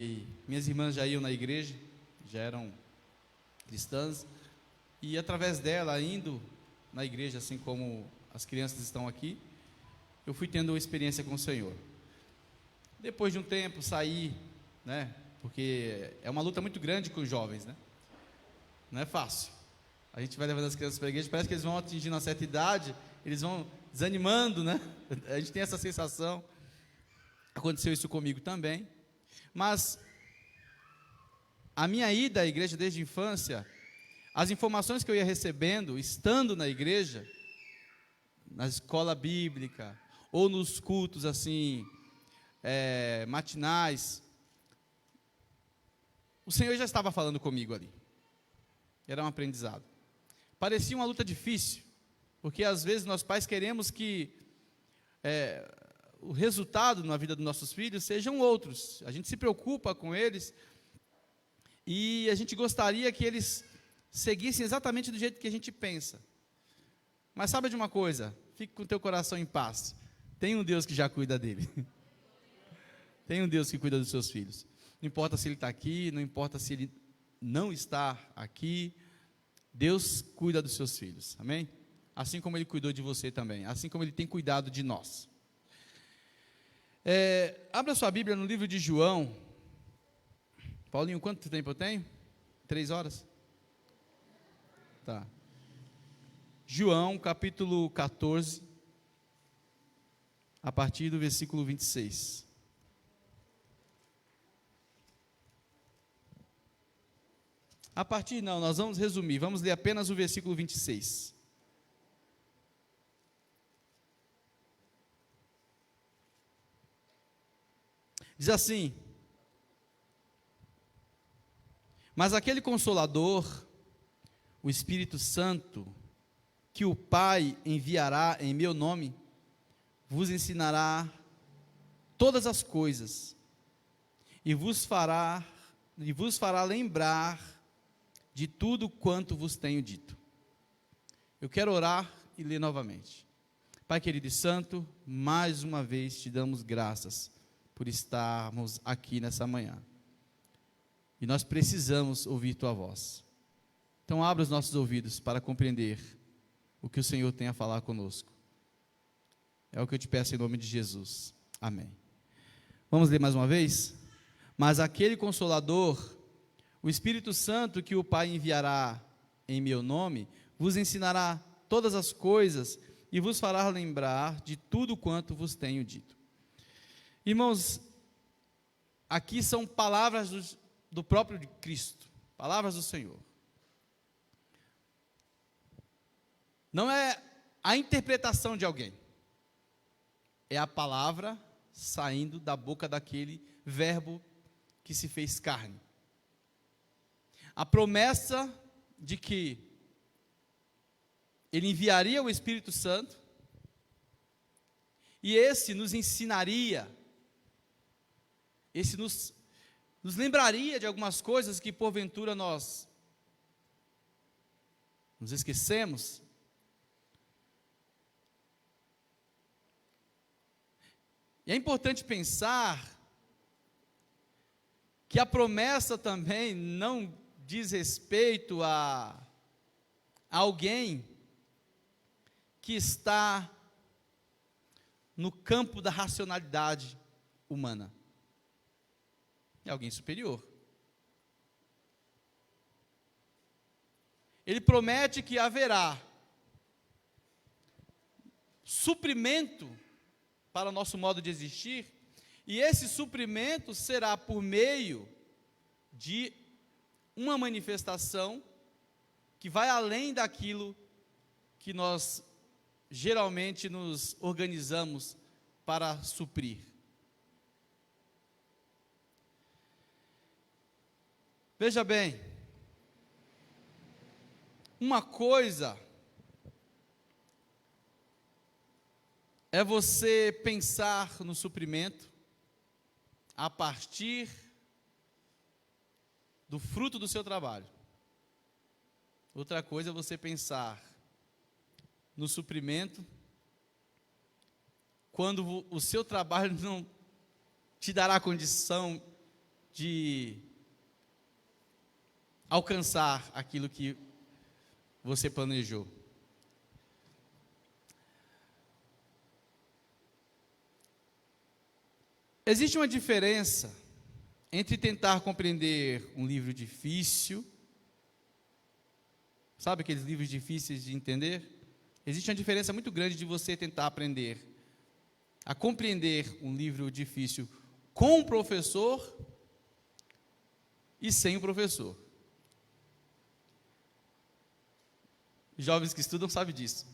E minhas irmãs já iam na igreja, já eram cristãs, e através dela, indo na igreja, assim como as crianças estão aqui, eu fui tendo uma experiência com o Senhor. Depois de um tempo, saí, né, porque é uma luta muito grande com os jovens, né, não é fácil. A gente vai levando as crianças para a igreja, parece que eles vão atingindo uma certa idade, eles vão desanimando, né, a gente tem essa sensação. Aconteceu isso comigo também, mas a minha ida à igreja desde a infância, as informações que eu ia recebendo, estando na igreja, na escola bíblica, ou nos cultos assim, matinais, o Senhor já estava falando comigo ali, era um aprendizado. Parecia uma luta difícil, porque às vezes nós pais queremos que o resultado na vida dos nossos filhos sejam outros, a gente se preocupa com eles, e a gente gostaria que eles seguissem exatamente do jeito que a gente pensa. Mas sabe de uma coisa? Fique com o teu coração em paz. Tem um Deus que já cuida dele. Tem um Deus que cuida dos seus filhos. Não importa se ele está aqui, não importa se ele não está aqui. Deus cuida dos seus filhos. Amém? Assim como ele cuidou de você também. Assim como ele tem cuidado de nós. Abra sua Bíblia no livro de João. Paulinho, quanto tempo eu tenho? 3 horas? Tá. João, capítulo 14, a partir do versículo 26. A partir, não, nós vamos resumir, vamos ler apenas o versículo 26. Diz assim: mas aquele Consolador, o Espírito Santo, que o Pai enviará em meu nome, vos ensinará todas as coisas, e vos fará lembrar de tudo quanto vos tenho dito. Eu quero orar e ler novamente. Pai querido e santo, mais uma vez te damos graças por estarmos aqui nessa manhã. E nós precisamos ouvir tua voz. Então abra os nossos ouvidos para compreender o que o Senhor tem a falar conosco. É o que eu te peço em nome de Jesus. Amém. Vamos ler mais uma vez? Mas aquele Consolador, o Espírito Santo que o Pai enviará em meu nome, vos ensinará todas as coisas e vos fará lembrar de tudo quanto vos tenho dito. Irmãos, aqui são palavras do próprio Cristo, palavras do Senhor. Não é a interpretação de alguém, é a palavra saindo da boca daquele verbo que se fez carne. A promessa de que ele enviaria o Espírito Santo, e esse nos ensinaria, esse nos lembraria de algumas coisas que porventura nós nos esquecemos. E é importante pensar que a promessa também não diz respeito a alguém que está no campo da racionalidade humana. É alguém superior. Ele promete que haverá suprimento para o nosso modo de existir, e esse suprimento será por meio de uma manifestação que vai além daquilo que nós geralmente nos organizamos para suprir. Veja bem, uma coisa é você pensar no suprimento a partir do fruto do seu trabalho. Outra coisa é você pensar no suprimento quando o seu trabalho não te dará condição de alcançar aquilo que você planejou. Existe uma diferença entre tentar compreender um livro difícil, sabe aqueles livros difíceis de entender? Existe uma diferença muito grande de você tentar aprender a compreender um livro difícil com o professor e sem o professor. Os jovens que estudam sabem disso.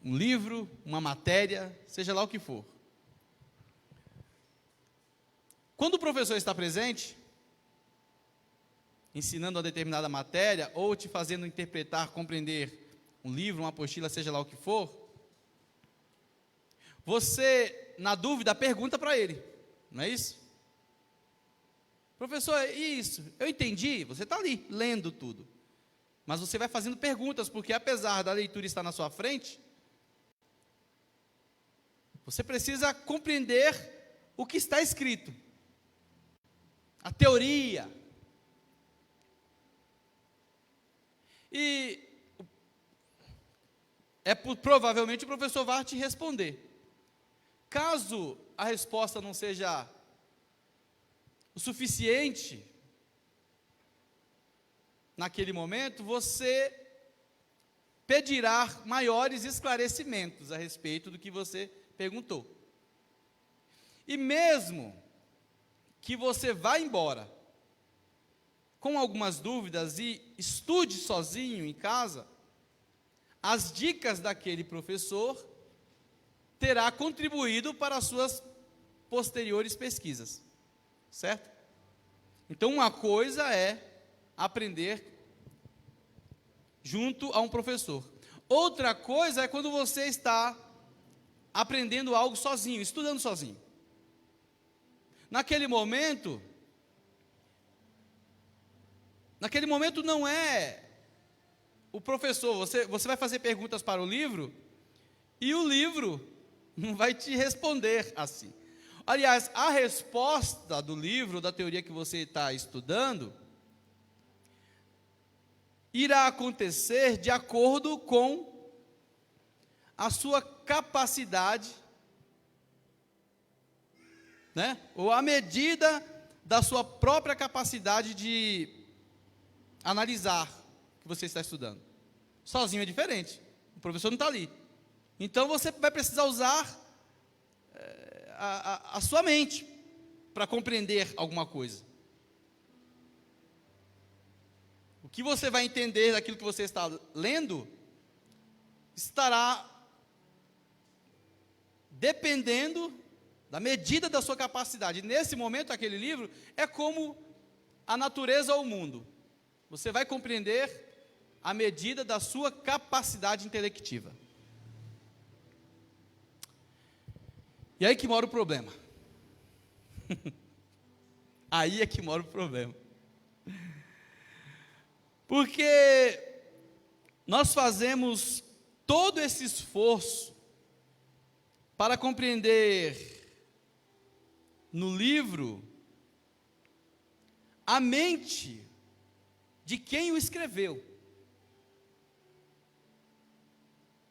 Um livro, uma matéria, seja lá o que for. Quando o professor está presente, ensinando uma determinada matéria, ou te fazendo interpretar, compreender um livro, uma apostila, seja lá o que for, você, na dúvida, pergunta para ele, não é isso? Professor, e isso? Eu entendi, você está ali, lendo tudo. Mas você vai fazendo perguntas, porque apesar da leitura estar na sua frente, você precisa compreender o que está escrito. A teoria. E provavelmente o professor vai te responder. Caso a resposta não seja o suficiente naquele momento, você pedirá maiores esclarecimentos a respeito do que você perguntou. E mesmo que você vá embora com algumas dúvidas e estude sozinho em casa, as dicas daquele professor terá contribuído para as suas posteriores pesquisas, certo? Então, uma coisa é aprender junto a um professor. Outra coisa é quando você está aprendendo algo sozinho, estudando sozinho. Naquele momento não é o professor, você vai fazer perguntas para o livro, e o livro não vai te responder assim. Aliás, a resposta do livro, da teoria que você está estudando, irá acontecer de acordo com a sua capacidade, né? Ou à medida da sua própria capacidade de analisar o que você está estudando. Sozinho é diferente, o professor não está ali. Então você vai precisar usar a sua mente para compreender alguma coisa. O que você vai entender daquilo que você está lendo estará dependendo da medida da sua capacidade. Nesse momento, aquele livro é como a natureza ou o mundo. Você vai compreender à medida da sua capacidade intelectiva. E aí que mora o problema. Aí é que mora o problema. Porque nós fazemos todo esse esforço para compreender no livro a mente de quem o escreveu.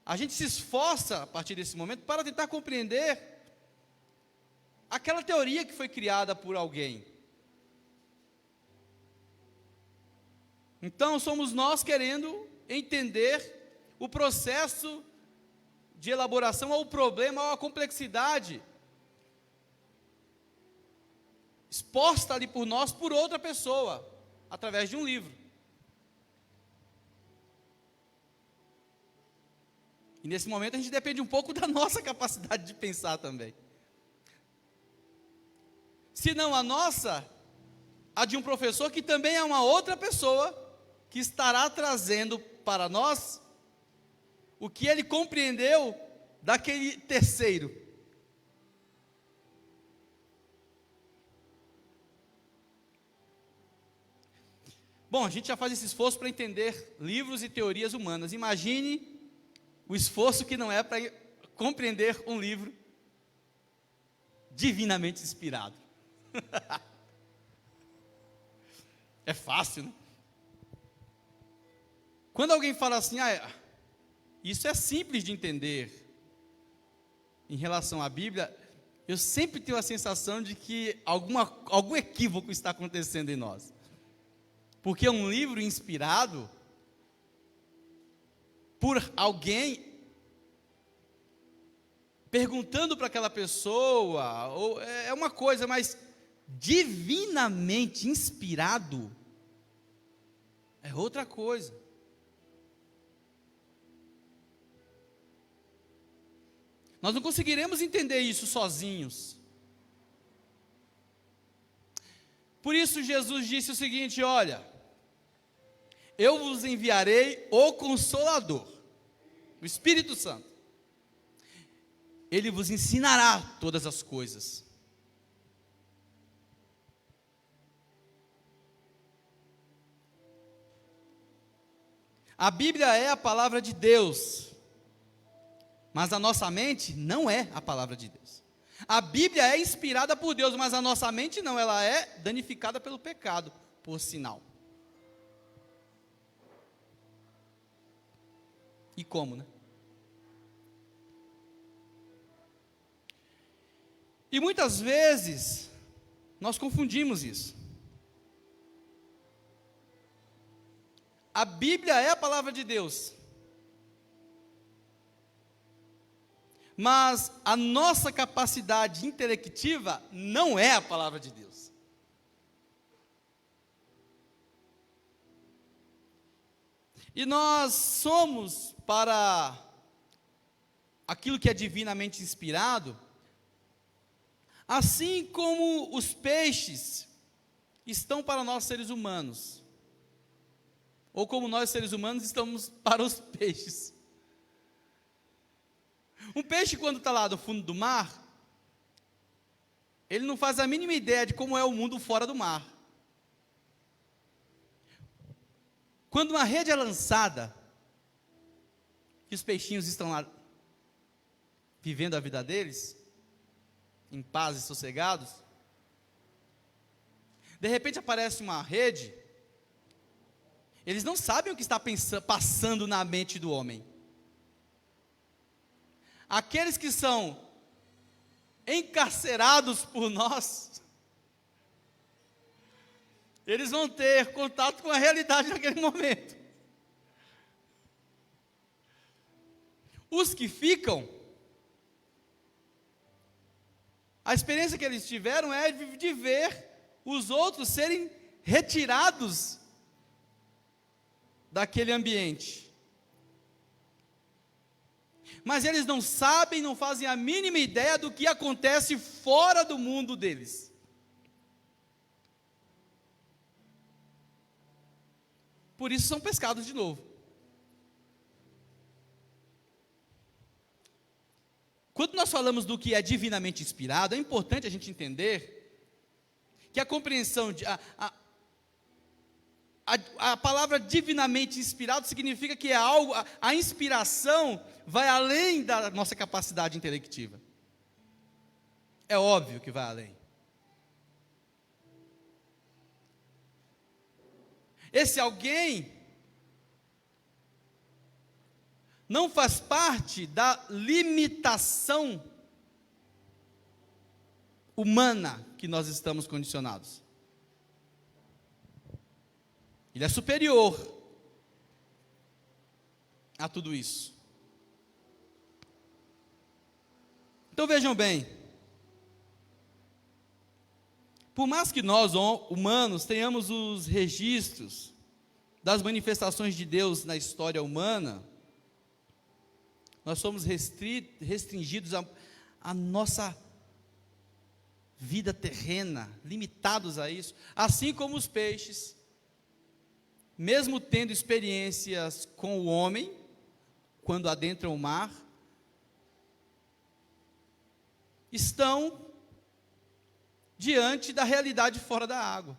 A gente se esforça a partir desse momento para tentar compreender aquela teoria que foi criada por alguém. Então, somos nós querendo entender o processo de elaboração, ou o problema, ou a complexidade exposta ali por nós, por outra pessoa, através de um livro. E nesse momento a gente depende um pouco da nossa capacidade de pensar também. Se não a nossa, a de um professor que também é uma outra pessoa, que estará trazendo para nós o que ele compreendeu daquele terceiro. Bom, a gente já faz esse esforço para entender livros e teorias humanas. Imagine o esforço que não é para compreender um livro divinamente inspirado. É fácil, né? Quando alguém fala assim, isso é simples de entender em relação à Bíblia, eu sempre tenho a sensação de que algum equívoco está acontecendo em nós. Porque é um livro inspirado por alguém perguntando para aquela pessoa, ou é uma coisa, mas divinamente inspirado é outra coisa. Nós não conseguiremos entender isso sozinhos. Por isso Jesus disse o seguinte: olha, eu vos enviarei o Consolador, o Espírito Santo. Ele vos ensinará todas as coisas. A Bíblia é a palavra de Deus, mas a nossa mente não é a palavra de Deus. A Bíblia é inspirada por Deus, mas a nossa mente não, ela é danificada pelo pecado, por sinal. E como, né? E muitas vezes, nós confundimos isso. A Bíblia é a palavra de Deus, mas a nossa capacidade intelectiva não é a palavra de Deus. E nós somos, para aquilo que é divinamente inspirado, assim como os peixes estão para nós seres humanos, ou como nós seres humanos estamos para os peixes. Um peixe, quando está lá no fundo do mar, ele não faz a mínima ideia de como é o mundo fora do mar. Quando uma rede é lançada, que os peixinhos estão lá vivendo a vida deles, em paz e sossegados, de repente aparece uma rede, eles não sabem o que está passando na mente do homem. Aqueles que são encarcerados por nós, eles vão ter contato com a realidade naquele momento. Os que ficam, a experiência que eles tiveram é de ver os outros serem retirados daquele ambiente. Mas eles não sabem, não fazem a mínima ideia do que acontece fora do mundo deles. Por isso são pescados de novo. Quando nós falamos do que é divinamente inspirado, é importante a gente entender que a compreensão de a palavra divinamente inspirado significa que é algo, a inspiração vai além da nossa capacidade intelectiva. É óbvio que vai além. Esse alguém não faz parte da limitação humana que nós estamos condicionados. Ele é superior a tudo isso. Então vejam bem, por mais que nós, humanos, tenhamos os registros das manifestações de Deus na história humana, nós somos restringidos à nossa vida terrena, limitados a isso, assim como os peixes, mesmo tendo experiências com o homem, quando adentram o mar, estão diante da realidade fora da água.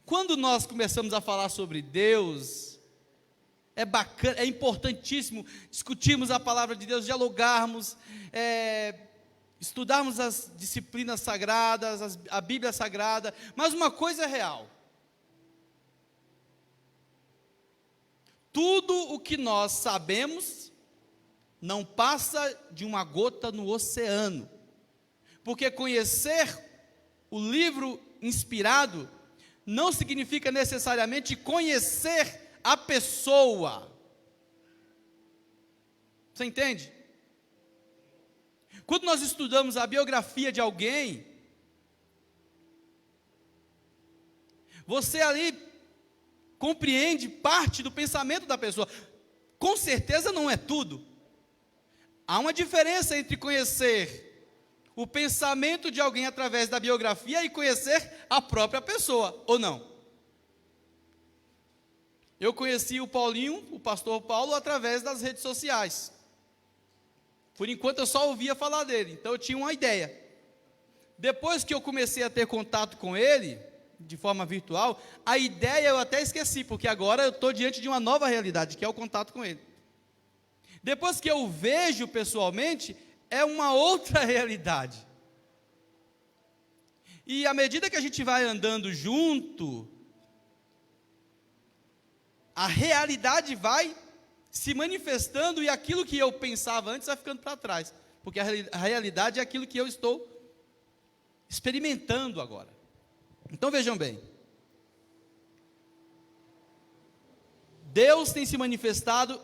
Quando nós começamos a falar sobre Deus, é bacana, é importantíssimo discutirmos a palavra de Deus, dialogarmos, estudarmos as disciplinas sagradas, a Bíblia Sagrada, mas uma coisa é real: tudo o que nós sabemos não passa de uma gota no oceano, porque conhecer o livro inspirado não significa necessariamente conhecer a pessoa. Você entende? Quando nós estudamos a biografia de alguém, você ali compreende parte do pensamento da pessoa. Com certeza não é tudo. Há uma diferença entre conhecer o pensamento de alguém através da biografia e conhecer a própria pessoa, ou não? Eu conheci o Paulinho, o pastor Paulo, através das redes sociais. Por enquanto eu só ouvia falar dele, então eu tinha uma ideia. Depois que eu comecei a ter contato com ele, de forma virtual, a ideia eu até esqueci, porque agora eu estou diante de uma nova realidade, que é o contato com ele. Depois que eu o vejo pessoalmente, é uma outra realidade. E à medida que a gente vai andando junto, a realidade vai se manifestando, e aquilo que eu pensava antes vai ficando para trás, porque a realidade é aquilo que eu estou experimentando agora. Então vejam bem, Deus tem se manifestado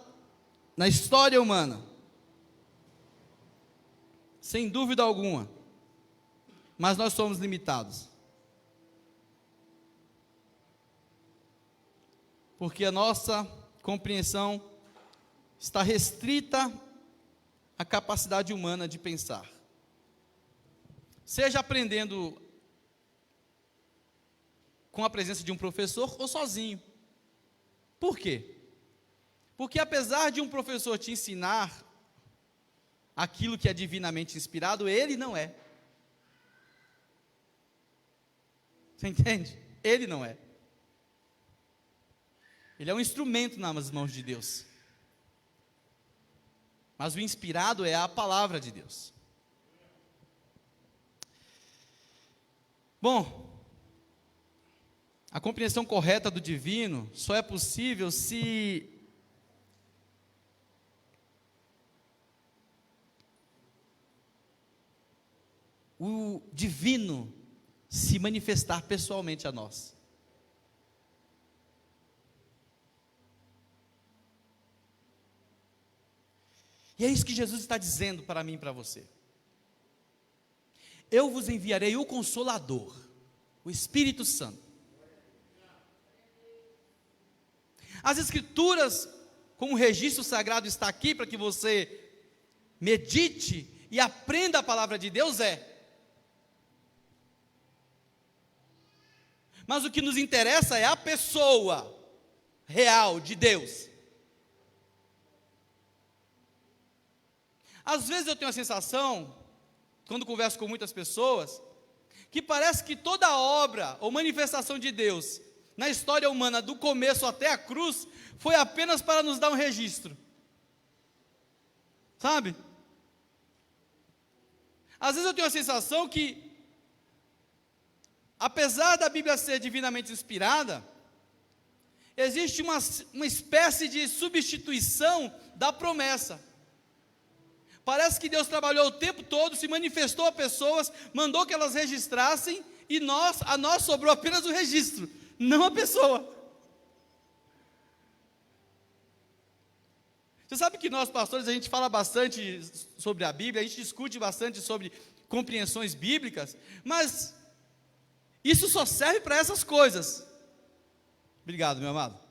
na história humana, sem dúvida alguma, mas nós somos limitados, porque a nossa compreensão está restrita à capacidade humana de pensar, seja aprendendo com a presença de um professor ou sozinho. Por quê? Porque apesar de um professor te ensinar aquilo que é divinamente inspirado, ele não é. Você entende? Ele não é. Ele é um instrumento nas mãos de Deus. Mas o inspirado é a palavra de Deus. Bom, a compreensão correta do divino só é possível se o divino se manifestar pessoalmente a nós. E é isso que Jesus está dizendo para mim e para você. Eu vos enviarei o Consolador, o Espírito Santo. As Escrituras, como o registro sagrado está aqui para que você medite e aprenda a palavra de Deus, mas o que nos interessa é a pessoa real de Deus. Às vezes eu tenho a sensação, quando converso com muitas pessoas, que parece que toda obra ou manifestação de Deus na história humana, do começo até a cruz, foi apenas para nos dar um registro. Sabe? Às vezes eu tenho a sensação que, apesar da Bíblia ser divinamente inspirada, existe uma espécie de substituição da promessa. Parece que Deus trabalhou o tempo todo, se manifestou a pessoas, mandou que elas registrassem, e a nós sobrou apenas o registro, não a pessoa. Você sabe que nós pastores, a gente fala bastante sobre a Bíblia, a gente discute bastante sobre compreensões bíblicas, mas isso só serve para essas coisas. Obrigado, meu amado.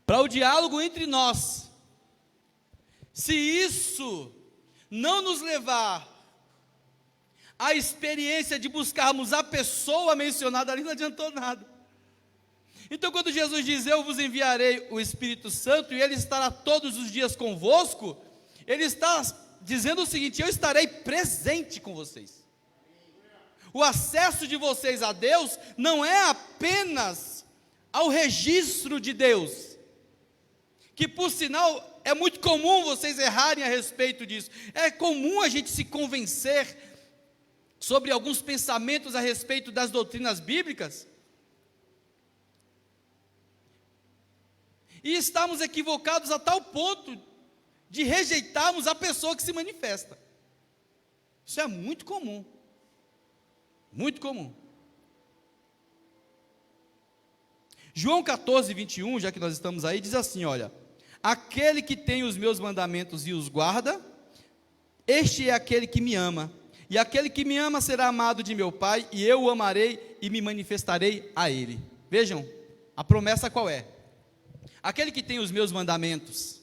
Para o diálogo entre nós. Se isso não nos levar à experiência de buscarmos a pessoa mencionada ali, não adiantou nada. Então, quando Jesus diz: eu vos enviarei o Espírito Santo e ele estará todos os dias convosco, ele está dizendo o seguinte: eu estarei presente com vocês. O acesso de vocês a Deus não é apenas ao registro de Deus, que por sinal é muito comum vocês errarem a respeito disso. É comum a gente se convencer sobre alguns pensamentos a respeito das doutrinas bíblicas e estamos equivocados a tal ponto de rejeitarmos a pessoa que se manifesta. Isso é muito comum. Muito comum. João 14, 21, já que nós estamos aí, diz assim, olha: aquele que tem os meus mandamentos e os guarda, este é aquele que me ama. E aquele que me ama será amado de meu Pai, e eu o amarei e me manifestarei a ele. Vejam, a promessa qual é? Aquele que tem os meus mandamentos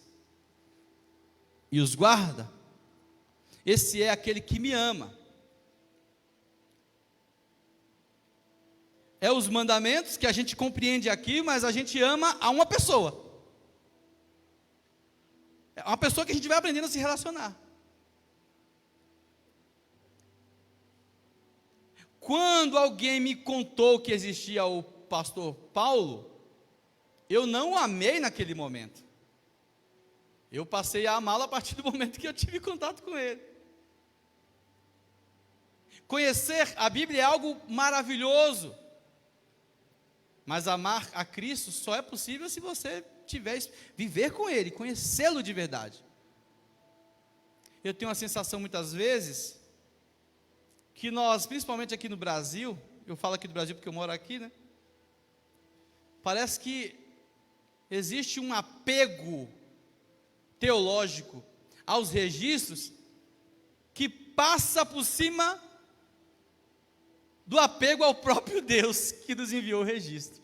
e os guarda, esse é aquele que me ama. É os mandamentos que a gente compreende aqui, mas a gente ama a uma pessoa. É uma pessoa que a gente vai aprendendo a se relacionar. Quando alguém me contou que existia o pastor Paulo, eu não o amei naquele momento. Eu passei a amá-lo a partir do momento que eu tive contato com ele. Conhecer a Bíblia é algo maravilhoso, mas amar a Cristo só é possível se você viver com Ele, conhecê-lo de verdade. Eu tenho a sensação muitas vezes que nós, principalmente aqui no Brasil, eu falo aqui do Brasil porque eu moro aqui, né? Parece que existe um apego teológico aos registros que passa por cima do apego ao próprio Deus que nos enviou o registro.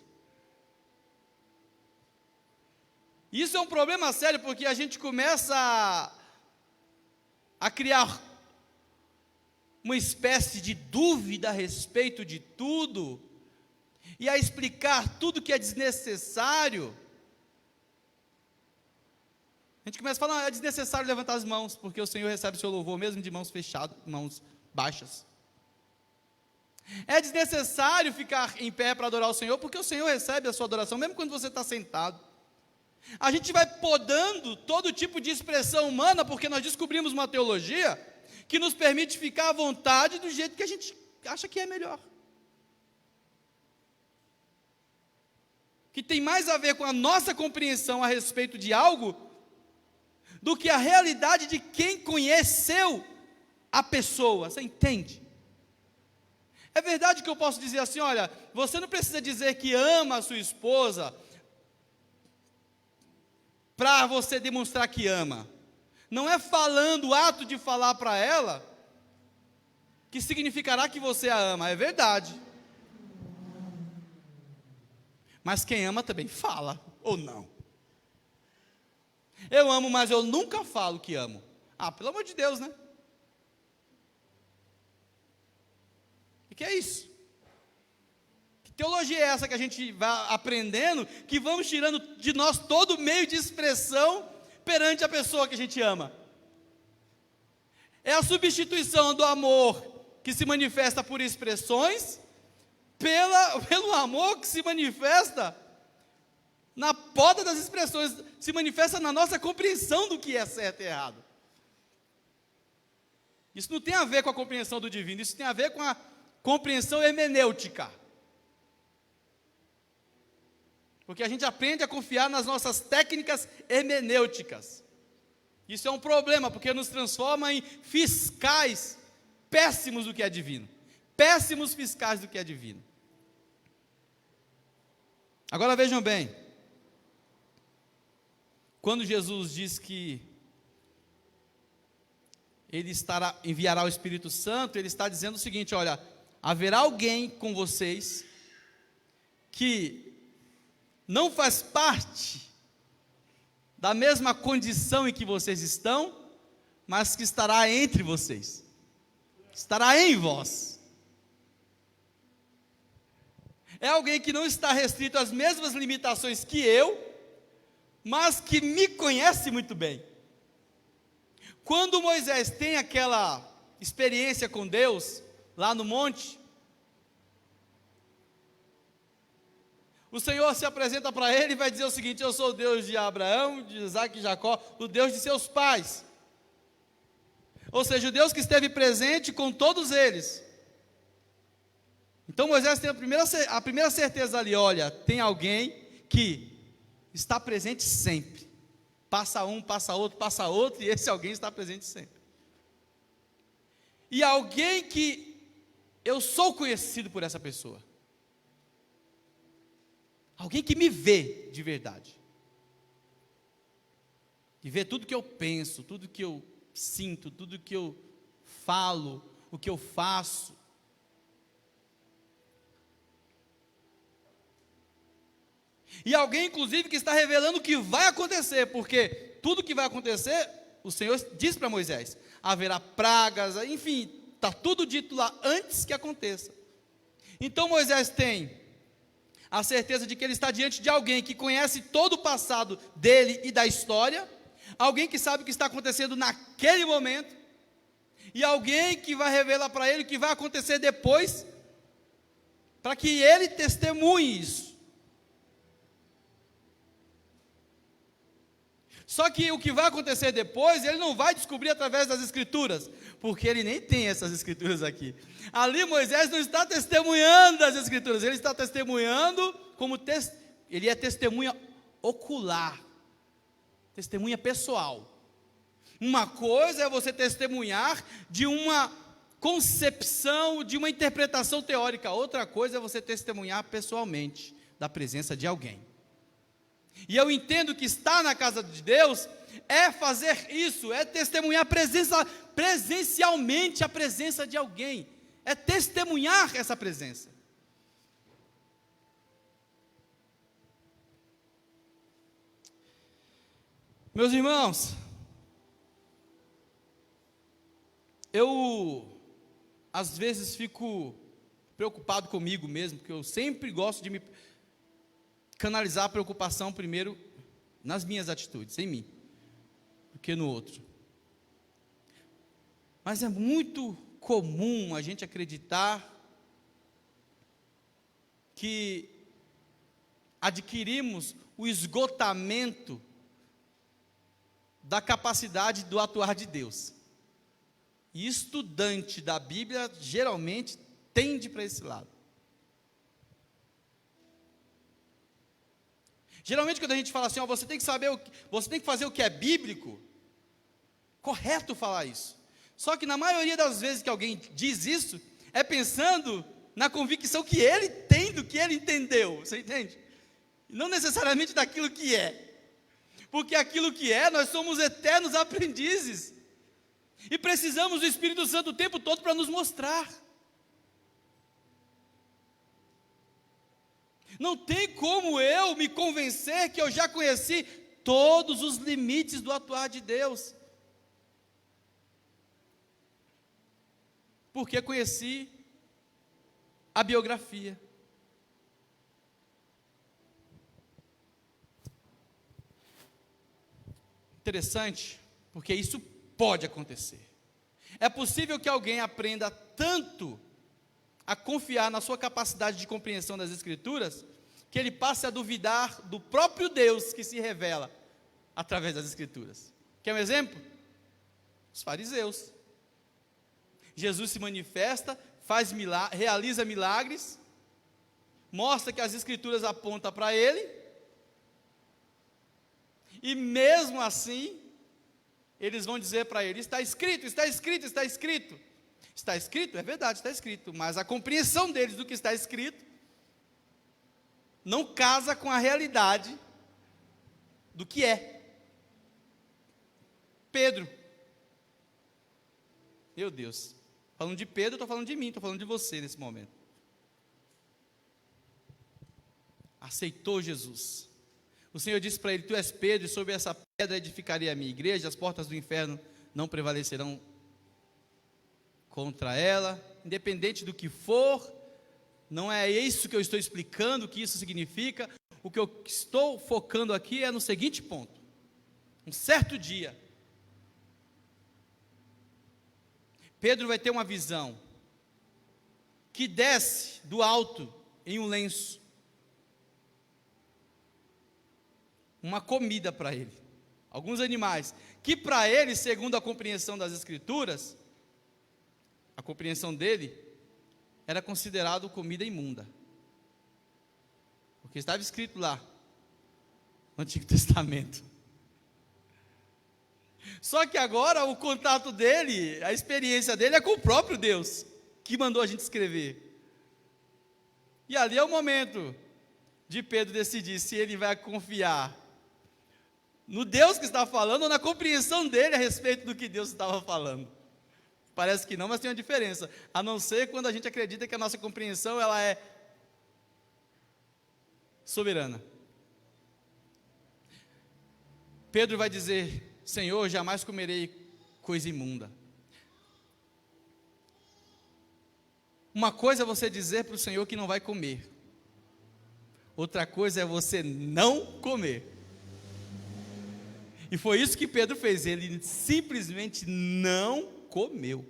Isso é um problema sério, porque a gente começa a criar uma espécie de dúvida a respeito de tudo, e a explicar tudo que é desnecessário. A gente começa a falar, é desnecessário levantar as mãos, porque o Senhor recebe o seu louvor mesmo de mãos fechadas, mãos baixas. É desnecessário ficar em pé para adorar o Senhor, porque o Senhor recebe a sua adoração, mesmo quando você está sentado. A gente vai podando todo tipo de expressão humana, porque nós descobrimos uma teologia que nos permite ficar à vontade do jeito que a gente acha que é melhor. Que tem mais a ver com a nossa compreensão a respeito de algo, do que a realidade de quem conheceu a pessoa. Você entende? É verdade que eu posso dizer assim, olha, você não precisa dizer que ama a sua esposa para você demonstrar que ama. Não é falando, o ato de falar para ela, que significará que você a ama. É verdade. Mas quem ama também fala, ou não. Eu amo, mas eu nunca falo que amo. Ah, pelo amor de Deus, né? O que é isso? Que teologia é essa que a gente vai aprendendo, que vamos tirando de nós todo meio de expressão perante a pessoa que a gente ama? É a substituição do amor que se manifesta por expressões, pelo amor que se manifesta na poda das expressões, se manifesta na nossa compreensão do que é certo e errado. Isso não tem a ver com a compreensão do divino, isso tem a ver com a compreensão hermenêutica. Porque a gente aprende a confiar nas nossas técnicas hermenêuticas. Isso é um problema, porque nos transforma em fiscais péssimos do que é divino. Péssimos fiscais do que é divino. Agora vejam bem. Quando Jesus diz que Ele enviará o Espírito Santo, Ele está dizendo o seguinte, olha, haverá alguém com vocês que não faz parte da mesma condição em que vocês estão, mas que estará entre vocês, estará em vós. É alguém que não está restrito às mesmas limitações que eu, mas que me conhece muito bem. Quando Moisés tem aquela experiência com Deus, lá no monte, O Senhor se apresenta para ele e vai dizer o seguinte: eu sou o Deus de Abraão, de Isaac e Jacó, o Deus de seus pais. Ou seja, o Deus que esteve presente com todos eles. Então Moisés tem a primeira certeza ali: olha, tem alguém que está presente sempre. Passa um, passa outro, e esse alguém está presente sempre. E alguém que eu sou conhecido por essa pessoa. Alguém que me vê de verdade. Que vê tudo que eu penso, tudo que eu sinto, tudo que eu falo, o que eu faço. E alguém, inclusive, que está revelando o que vai acontecer, porque tudo que vai acontecer, o Senhor diz para Moisés: haverá pragas, enfim, está tudo dito lá antes que aconteça. Então Moisés tem a certeza de que ele está diante de alguém que conhece todo o passado dele e da história, alguém que sabe o que está acontecendo naquele momento, e alguém que vai revelar para ele o que vai acontecer depois, para que ele testemunhe isso. Só que o que vai acontecer depois, ele não vai descobrir através das Escrituras, porque ele nem tem essas Escrituras aqui. Ali Moisés não está testemunhando das Escrituras, ele está testemunhando ele é testemunha ocular, testemunha pessoal. Uma coisa é você testemunhar de uma concepção, de uma interpretação teórica, outra coisa é você testemunhar pessoalmente da presença de alguém. E eu entendo que estar na casa de Deus é fazer isso, é testemunhar presencialmente a presença de alguém, é testemunhar essa presença. Meus irmãos, eu às vezes fico preocupado comigo mesmo, porque eu sempre gosto de me canalizar a preocupação primeiro nas minhas atitudes, em mim, do que no outro. Mas é muito comum a gente acreditar que adquirimos o esgotamento da capacidade do atuar de Deus. E estudante da Bíblia geralmente tende para esse lado. Geralmente quando a gente fala assim, ó, você tem que fazer o que é bíblico, correto falar isso. Só que na maioria das vezes que alguém diz isso, é pensando na convicção que ele tem do que ele entendeu, você entende? Não necessariamente daquilo que é. Porque aquilo que é, nós somos eternos aprendizes. E precisamos do Espírito Santo o tempo todo para nos mostrar. Não tem como eu me convencer que eu já conheci todos os limites do atuar de Deus. Porque conheci a biografia. Interessante, porque isso pode acontecer. É possível que alguém aprenda tanto a confiar na sua capacidade de compreensão das Escrituras, que ele passe a duvidar do próprio Deus que se revela através das Escrituras. Quer um exemplo? Os fariseus. Jesus se manifesta, realiza milagres, mostra que as Escrituras apontam para ele, e mesmo assim, eles vão dizer para ele: está escrito, está escrito, está escrito. Está escrito? É verdade, está escrito, mas a compreensão deles do que está escrito não casa com a realidade do que é. Pedro. Meu Deus, falando de Pedro, estou falando de mim, estou falando de você nesse momento. Aceitou Jesus. O Senhor disse para ele: tu és Pedro, e sobre essa pedra edificarei a minha igreja, as portas do inferno não prevalecerão contra ela, independente do que for. Não é isso que eu estou explicando, o que isso significa. O que eu estou focando aqui é no seguinte ponto: um certo dia, Pedro vai ter uma visão que desce do alto em um lenço, uma comida para ele, alguns animais, que para ele, segundo a compreensão das Escrituras, a compreensão dele, era considerado comida imunda, porque estava escrito lá, no Antigo Testamento. Só que agora o contato dele, a experiência dele é com o próprio Deus, que mandou a gente escrever. E ali é o momento de Pedro decidir se ele vai confiar no Deus que está falando ou na compreensão dele a respeito do que Deus estava falando. Parece que não, mas tem uma diferença, a não ser quando a gente acredita que a nossa compreensão ela é soberana. Pedro vai dizer: Senhor, jamais comerei coisa imunda. Uma coisa é você dizer para o Senhor que não vai comer, outra coisa é você não comer. E foi isso que Pedro fez, ele simplesmente não comeu.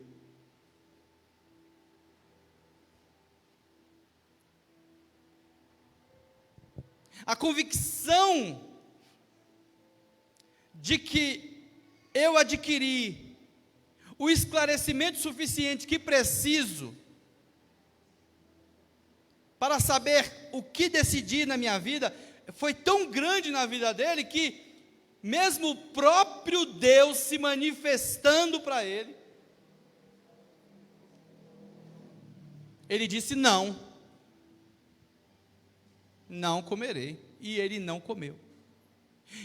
A convicção de que eu adquiri o esclarecimento suficiente que preciso para saber o que decidir na minha vida, foi tão grande na vida dele que mesmo o próprio Deus se manifestando para ele, ele disse: não comerei, e ele não comeu.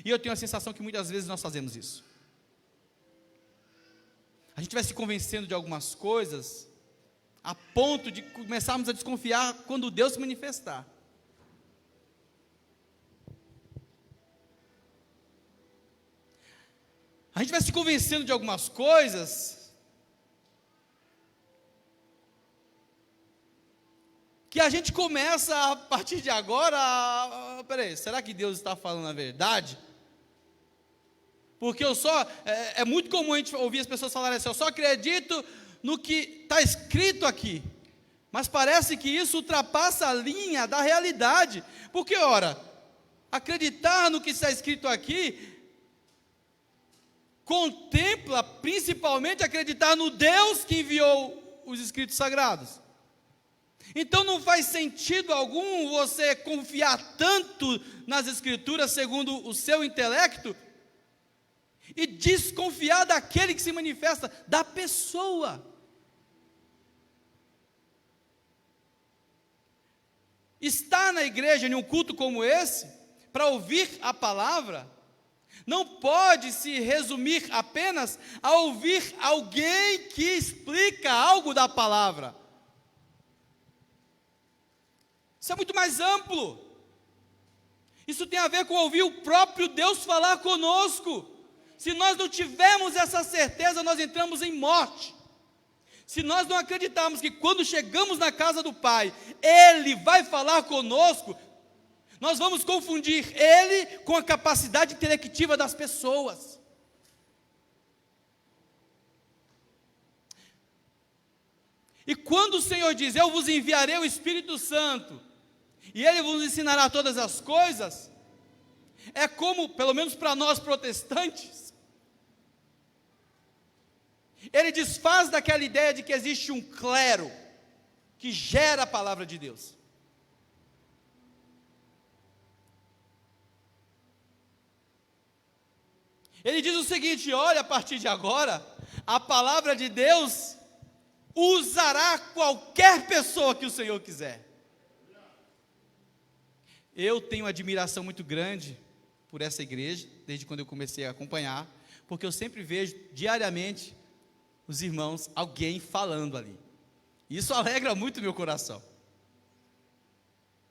E eu tenho a sensação que muitas vezes nós fazemos isso. A gente vai se convencendo de algumas coisas, a ponto de começarmos a desconfiar quando Deus se manifestar. A gente vai se convencendo de algumas coisas, que a gente começa a partir de agora, peraí, será que Deus está falando a verdade? Porque é muito comum a gente ouvir as pessoas falarem assim: eu só acredito no que está escrito aqui, mas parece que isso ultrapassa a linha da realidade, porque ora, acreditar no que está escrito aqui, contempla principalmente acreditar no Deus que enviou os escritos sagrados. Então não faz sentido algum você confiar tanto nas Escrituras segundo o seu intelecto e desconfiar daquele que se manifesta, da pessoa. Estar na igreja em um culto como esse, para ouvir a palavra, não pode se resumir apenas a ouvir alguém que explica algo da palavra. Isso é muito mais amplo. Isso tem a ver com ouvir o próprio Deus falar conosco. Se nós não tivermos essa certeza, nós entramos em morte. Se nós não acreditarmos que quando chegamos na casa do Pai, Ele vai falar conosco, nós vamos confundir Ele com a capacidade intelectiva das pessoas. E quando o Senhor diz: eu vos enviarei o Espírito Santo, e Ele vos ensinará todas as coisas, é como, pelo menos para nós protestantes, Ele desfaz daquela ideia de que existe um clero que gera a palavra de Deus. Ele diz o seguinte: olha, a partir de agora, a palavra de Deus usará qualquer pessoa que o Senhor quiser. Eu tenho admiração muito grande por essa igreja, desde quando eu comecei a acompanhar, porque eu sempre vejo diariamente os irmãos, alguém falando ali. Isso alegra muito meu coração.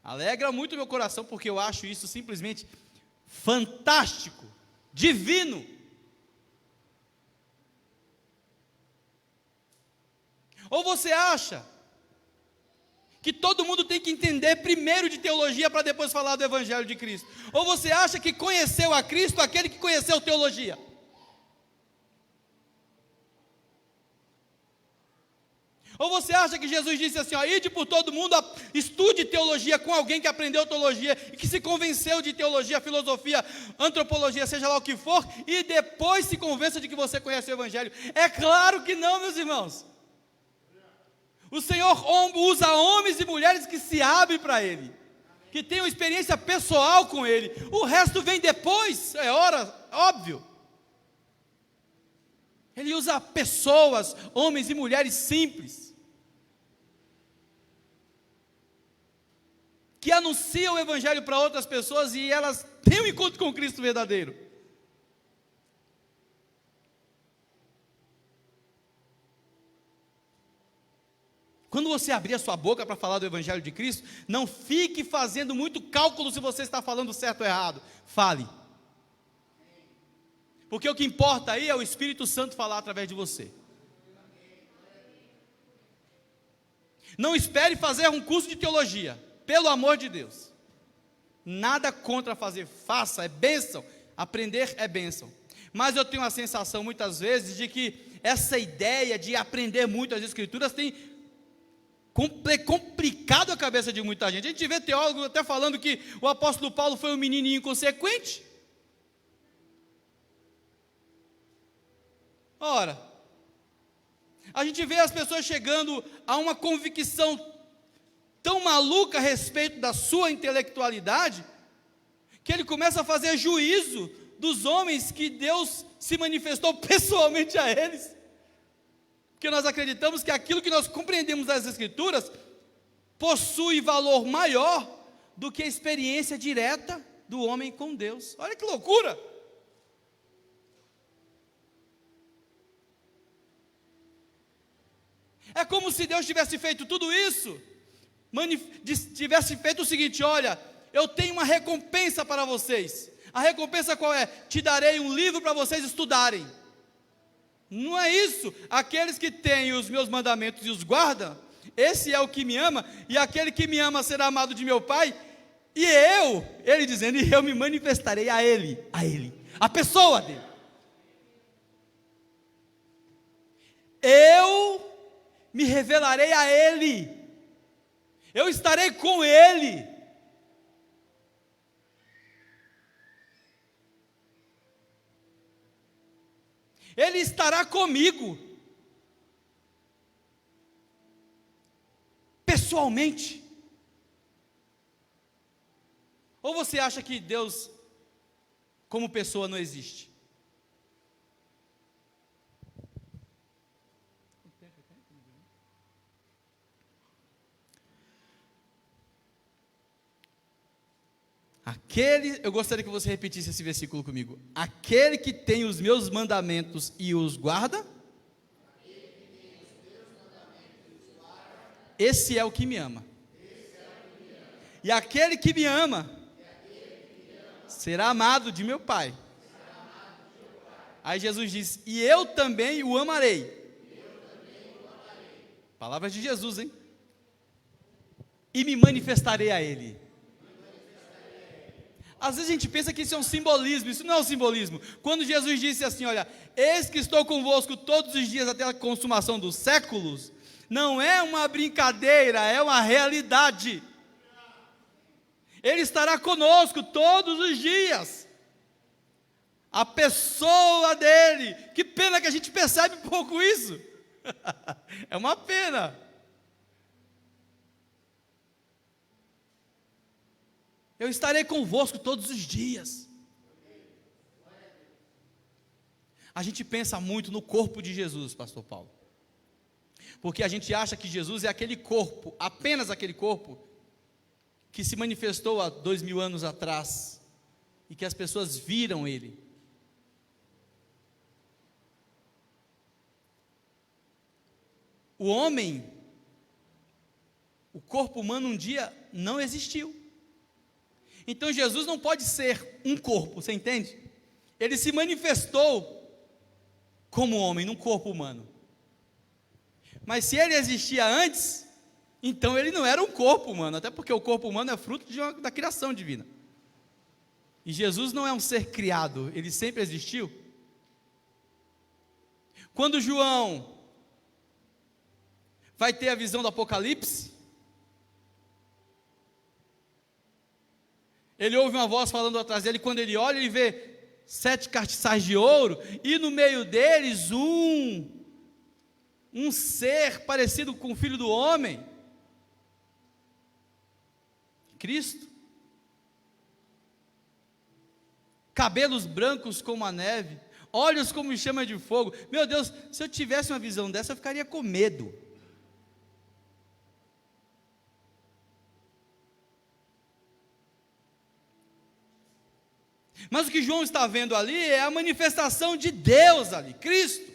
Alegra muito meu coração, porque eu acho isso simplesmente fantástico, divino. Ou você acha que todo mundo tem que entender primeiro de teologia para depois falar do Evangelho de Cristo? Ou você acha que conheceu a Cristo aquele que conheceu teologia? Ou você acha que Jesus disse assim, ó, ide por todo mundo, estude teologia com alguém que aprendeu teologia e que se convenceu de teologia, filosofia, antropologia, seja lá o que for, e depois se convença de que você conhece o Evangelho? É claro que não, meus irmãos. O Senhor usa homens e mulheres que se abrem para Ele, que tenham experiência pessoal com Ele. O resto vem depois, óbvio. Ele usa pessoas, homens e mulheres simples, que anunciam o Evangelho para outras pessoas e elas têm um encontro com o Cristo verdadeiro. Quando você abrir a sua boca para falar do Evangelho de Cristo, não fique fazendo muito cálculo se você está falando certo ou errado. Fale. Porque o que importa aí é o Espírito Santo falar através de você. Não espere fazer um curso de teologia, pelo amor de Deus. Nada contra fazer, faça, é bênção. Aprender é bênção. Mas eu tenho a sensação muitas vezes de que essa ideia de aprender muito as Escrituras tem complicado a cabeça de muita gente. A gente vê teólogos até falando que o apóstolo Paulo foi um menininho inconsequente. Ora, a gente vê as pessoas chegando a uma convicção tão maluca a respeito da sua intelectualidade, que ele começa a fazer juízo dos homens que Deus se manifestou pessoalmente a eles, porque nós acreditamos que aquilo que nós compreendemos das Escrituras possui valor maior do que a experiência direta do homem com Deus. Olha que loucura! É como se Deus tivesse feito tudo isso, tivesse feito o seguinte: olha, eu tenho uma recompensa para vocês. A recompensa qual é? Te darei um livro para vocês estudarem. Não é isso. Aqueles que têm os meus mandamentos e os guardam, esse é o que me ama, e aquele que me ama será amado de meu Pai, e ele dizendo, e eu me manifestarei a ele, a pessoa dele. Eu me revelarei a ele, eu estarei com ele. Ele estará comigo, pessoalmente. Ou você acha que Deus, como pessoa, não existe? Eu gostaria que você repetisse esse versículo comigo. Aquele que tem os meus mandamentos e os guarda, esse é o que me ama. E aquele que me ama será amado de meu Pai. Aí Jesus diz, e eu também o amarei. Palavras de Jesus, hein? E me manifestarei a ele. Às vezes a gente pensa que isso é um simbolismo. Isso não é um simbolismo. Quando Jesus disse assim, olha, eis que estou convosco todos os dias até a consumação dos séculos, não é uma brincadeira, é uma realidade. Ele estará conosco todos os dias. A pessoa dele. Que pena que a gente percebe pouco isso. É uma pena. Eu estarei convosco todos os dias. A gente pensa muito no corpo de Jesus, pastor Paulo. Porque a gente acha que Jesus é aquele corpo, apenas aquele corpo, que se manifestou há 2000 anos atrás, e que as pessoas viram ele. O homem, o corpo humano um dia não existiu. Então Jesus não pode ser um corpo, você entende? Ele se manifestou como homem, num corpo humano. Mas se ele existia antes, então ele não era um corpo humano, até porque o corpo humano é fruto da criação divina. E Jesus não é um ser criado, ele sempre existiu. Quando João vai ter a visão do Apocalipse. Ele ouve uma voz falando atrás dele, quando ele olha, ele vê 7 castiçais de ouro, e no meio deles um ser parecido com o Filho do Homem, Cristo, cabelos brancos como a neve, olhos como chama de fogo. Meu Deus, se eu tivesse uma visão dessa, eu ficaria com medo. Mas o que João está vendo ali é a manifestação de Deus ali, Cristo.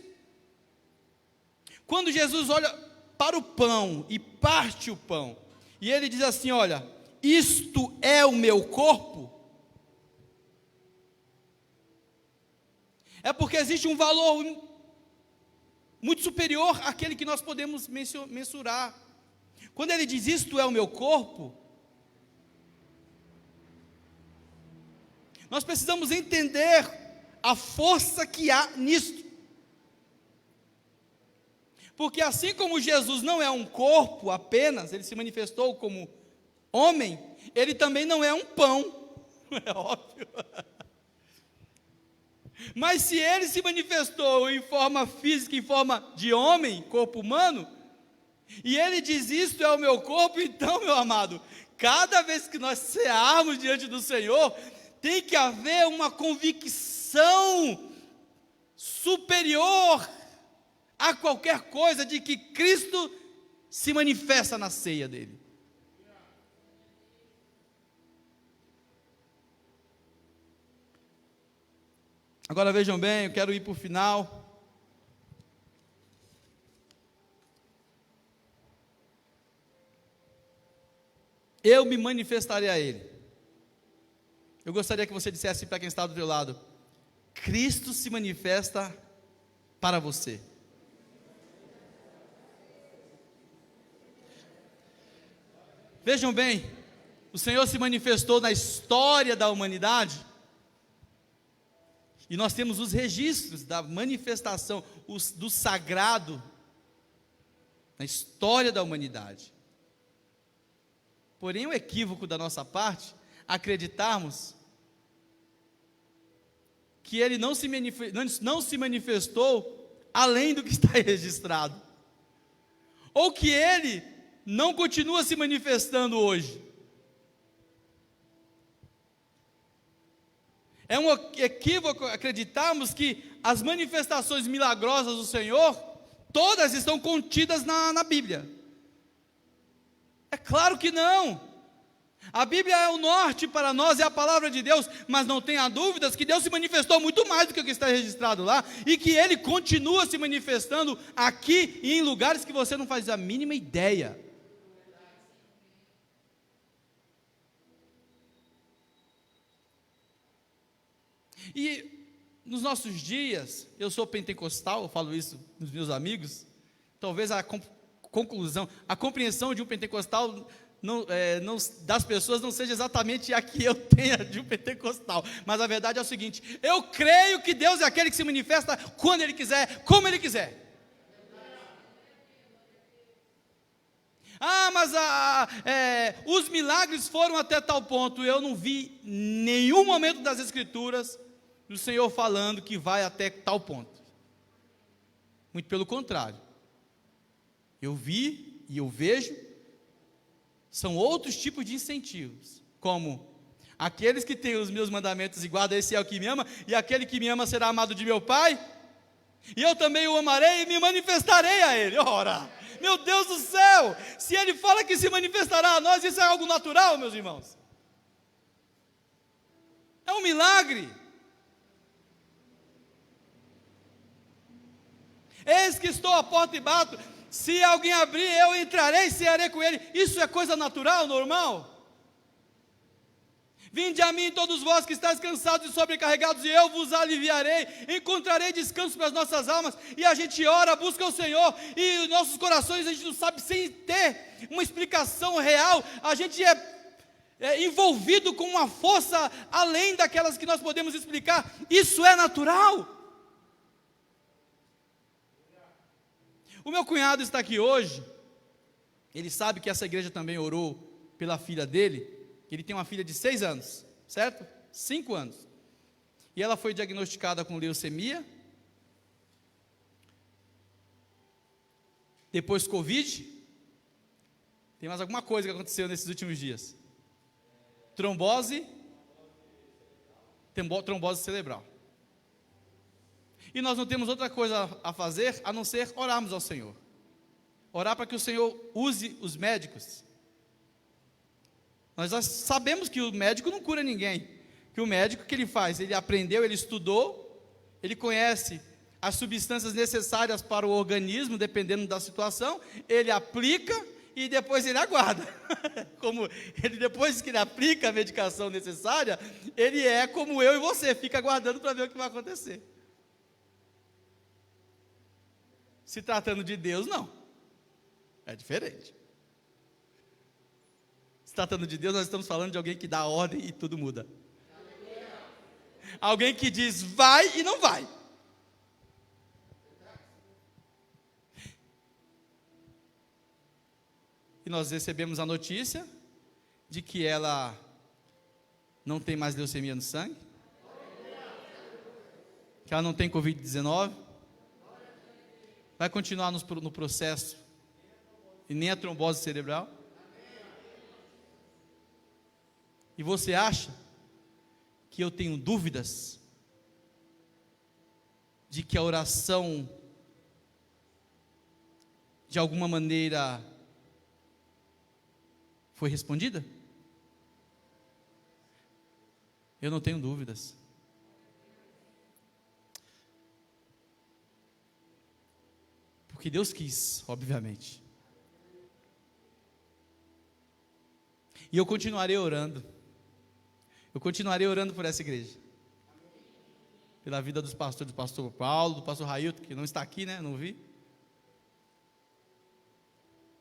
Quando Jesus olha para o pão e parte o pão, e ele diz assim: olha, isto é o meu corpo, é porque existe um valor muito superior àquele que nós podemos mensurar. Quando ele diz isto é o meu corpo, nós precisamos entender a força que há nisto. Porque assim como Jesus não é um corpo apenas, ele se manifestou como homem, ele também não é um pão, é óbvio. Mas se ele se manifestou em forma física, em forma de homem, corpo humano, e ele diz isto é o meu corpo, então, meu amado, cada vez que nós cearmos diante do Senhor, tem que haver uma convicção superior a qualquer coisa de que Cristo se manifesta na ceia dele. Agora vejam bem, eu quero ir para o final. Eu me manifestarei a ele. Eu gostaria que você dissesse para quem está do teu lado: Cristo se manifesta para você. Vejam bem, o Senhor se manifestou na história da humanidade, e nós temos os registros da manifestação do sagrado na história da humanidade. Porém, é um equívoco da nossa parte acreditarmos que ele não se manifestou além do que está registrado, ou que ele não continua se manifestando hoje. É um equívoco acreditarmos que as manifestações milagrosas do Senhor, todas estão contidas na Bíblia. É claro que não. A Bíblia é o norte para nós, é a palavra de Deus, mas não tenha dúvidas que Deus se manifestou muito mais do que o que está registrado lá, e que Ele continua se manifestando aqui e em lugares que você não faz a mínima ideia. E nos nossos dias, eu sou pentecostal, eu falo isso nos meus amigos, talvez a conclusão, a compreensão de um pentecostal das pessoas não seja exatamente a que eu tenha de um pentecostal, mas a verdade é o seguinte: eu creio que Deus é aquele que se manifesta quando Ele quiser, como Ele quiser. Mas os milagres foram até tal ponto. Eu não vi nenhum momento das Escrituras do Senhor falando que vai até tal ponto. Muito pelo contrário, eu vi e eu vejo, são outros tipos de incentivos, como aqueles que têm os meus mandamentos e guardam, esse é o que me ama, e aquele que me ama será amado de meu Pai, e eu também o amarei e me manifestarei a Ele. Ora, meu Deus do céu, se Ele fala que se manifestará a nós, isso é algo natural, meus irmãos, é um milagre. Eis que estou à porta e bato, se alguém abrir, eu entrarei e cearei com ele. Isso é coisa natural, normal? Vinde a mim todos vós que estáis cansados e sobrecarregados, e eu vos aliviarei. Encontrarei descanso para as nossas almas. E a gente ora, busca o Senhor, e nossos corações a gente não sabe, sem ter uma explicação real, a gente é envolvido com uma força além daquelas que nós podemos explicar. Isso é natural. O meu cunhado está aqui hoje, Ele sabe que essa igreja também orou pela filha dele, que ele tem uma filha de 6 anos, certo? 5 anos. E ela foi diagnosticada com leucemia, depois Covid. Tem mais alguma coisa que aconteceu nesses últimos dias? Trombose cerebral. E nós não temos outra coisa a fazer a não ser orarmos ao Senhor. Orar para que o Senhor use os médicos. Nós já sabemos que o médico não cura ninguém. Que o médico, o que ele faz? Ele aprendeu, ele estudou, ele conhece as substâncias necessárias para o organismo, dependendo da situação, ele aplica e depois ele aguarda. Como ele, depois que ele aplica a medicação necessária, ele é como eu e você, fica aguardando para ver o que vai acontecer. Se tratando de Deus, não. É diferente. Se tratando de Deus, nós estamos falando de alguém que dá ordem e tudo muda. Alguém que diz vai e não vai. E nós recebemos a notícia de que ela não tem mais leucemia no sangue, que ela não tem Covid-19, vai continuar no processo, e nem a trombose cerebral. E você acha que eu tenho dúvidas de que a oração, de alguma maneira, foi respondida? Eu não tenho dúvidas. Porque Deus quis, obviamente. E eu continuarei orando. Eu continuarei orando por essa igreja. Pela vida dos pastores, do pastor Paulo, do pastor Railton, que não está aqui, né? Não vi.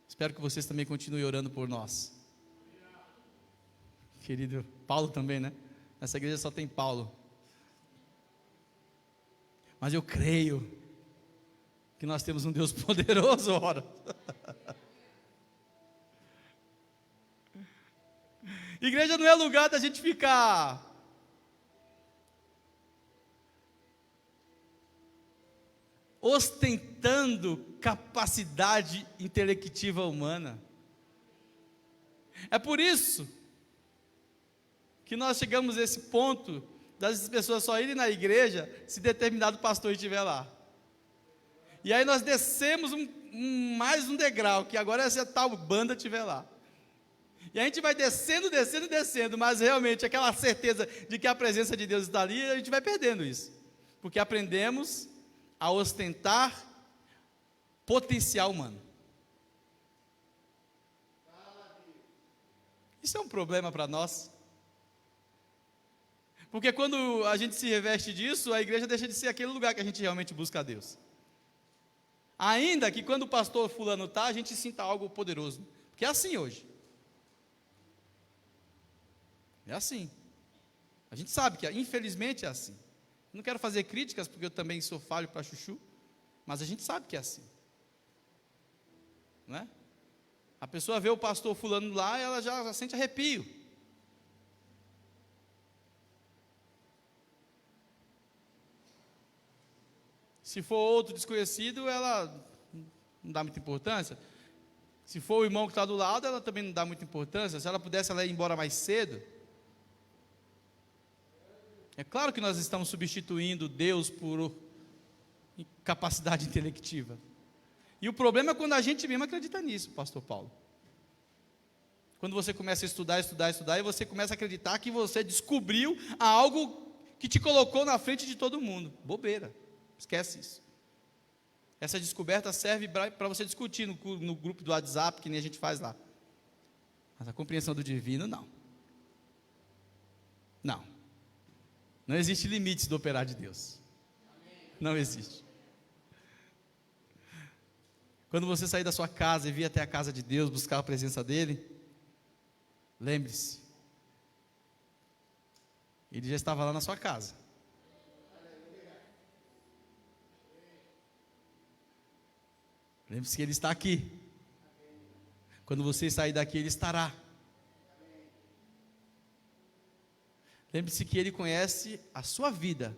Espero que vocês também continuem orando por nós. Querido Paulo também, né? Essa igreja só tem Paulo. Mas eu creio que nós temos um Deus poderoso, ora. Igreja não é lugar da gente ficar ostentando capacidade intelectiva humana. É por isso que nós chegamos a esse ponto das pessoas só irem na igreja se determinado pastor estiver lá. E aí nós descemos mais um degrau, que agora é se a tal banda estiver lá. E a gente vai descendo, mas realmente aquela certeza de que a presença de Deus está ali, a gente vai perdendo isso. Porque aprendemos a ostentar potencial humano. Isso é um problema para nós. Porque quando a gente se reveste disso, a igreja deixa de ser aquele lugar que a gente realmente busca a Deus. Ainda que quando o pastor fulano está, a gente sinta algo poderoso. Porque é assim hoje. É assim. A gente sabe que, infelizmente, é assim. Não quero fazer críticas, porque eu também sou falho para chuchu, mas a gente sabe que é assim. Não é? A pessoa vê o pastor fulano lá, ela já sente arrepio. Se for outro desconhecido, ela não dá muita importância. Se for o irmão que está do lado, ela também não dá muita importância. Se ela pudesse, ela ia embora mais cedo. É claro que nós estamos substituindo Deus por capacidade intelectiva. E o problema é quando a gente mesmo acredita nisso, pastor Paulo. Quando você começa a estudar, e você começa a acreditar que você descobriu algo que te colocou na frente de todo mundo. Bobeira. Esquece isso. Essa descoberta serve para você discutir no grupo do WhatsApp, que nem a gente faz lá. Mas a compreensão do divino, não. Não. Não existe limites do operar de Deus. Não existe. Quando você sair da sua casa e vir até a casa de Deus, buscar a presença dEle, lembre-se, Ele já estava lá na sua casa. Lembre-se que Ele está aqui. Quando você sair daqui, Ele estará. Lembre-se que Ele conhece a sua vida.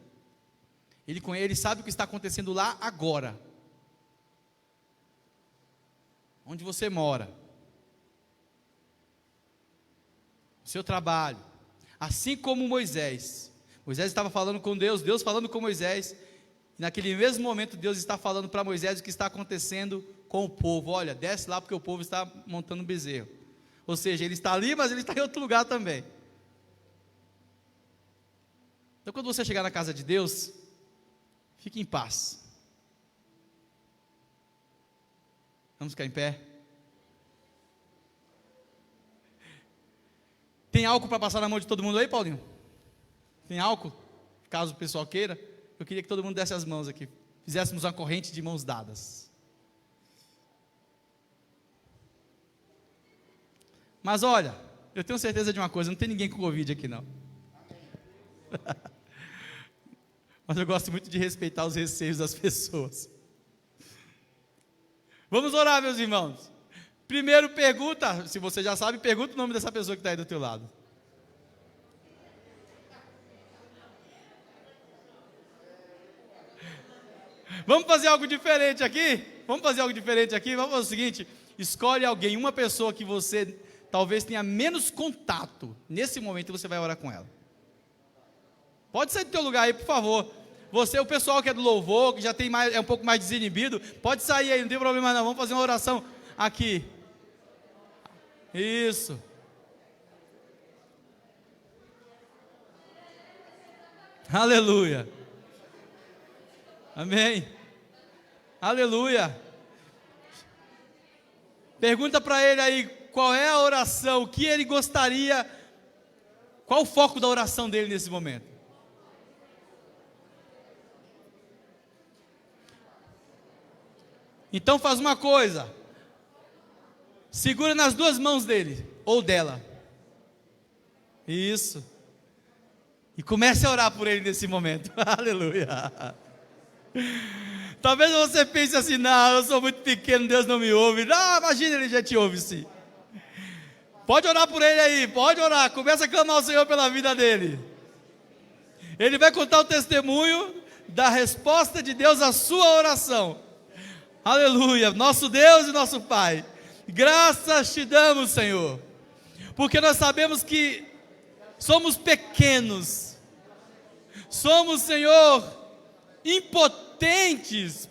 Ele sabe o que está acontecendo lá agora. Onde você mora. O seu trabalho. Assim como Moisés. Moisés estava falando com Deus, Deus falando com Moisés. E naquele mesmo momento Deus está falando para Moisés o que está acontecendo com o povo. Olha, desce lá porque o povo está montando um bezerro. Ou seja, ele está ali, mas ele está em outro lugar também. Então quando você chegar na casa de Deus, fique em paz. Vamos ficar em pé. Tem álcool para passar na mão de todo mundo aí, Paulinho? Tem álcool? Caso o pessoal queira. Eu queria que todo mundo desse as mãos aqui. Fizéssemos uma corrente de mãos dadas. Mas olha, eu tenho certeza de uma coisa, não tem ninguém com Covid aqui não. Mas eu gosto muito de respeitar os receios das pessoas. Vamos orar, meus irmãos. Primeiro pergunta, se você já sabe, pergunta o nome dessa pessoa que está aí do teu lado. Vamos fazer algo diferente aqui? Vamos fazer o seguinte, escolhe alguém, uma pessoa que você talvez tenha menos contato. Nesse momento você vai orar com ela. Pode sair do teu lugar aí, por favor. Você, o pessoal que é do louvor, que já tem mais, é um pouco mais desinibido, pode sair aí, não tem problema não. Vamos fazer uma oração aqui. Isso. Aleluia. Amém. Aleluia. Pergunta para ele aí, qual é a oração, o que ele gostaria, qual o foco da oração dele nesse momento? Então faz uma coisa, segura nas duas mãos dele, ou dela, isso, e comece a orar por ele nesse momento, aleluia. Talvez você pense assim, não, eu sou muito pequeno, Deus não me ouve. Não, imagina, Ele já te ouve sim. Pode orar por ele aí, pode orar, começa a clamar ao Senhor pela vida dele. Ele vai contar o testemunho da resposta de Deus à sua oração. Aleluia, nosso Deus e nosso Pai, graças te damos, Senhor, porque nós sabemos que somos pequenos, somos, Senhor, impotentes,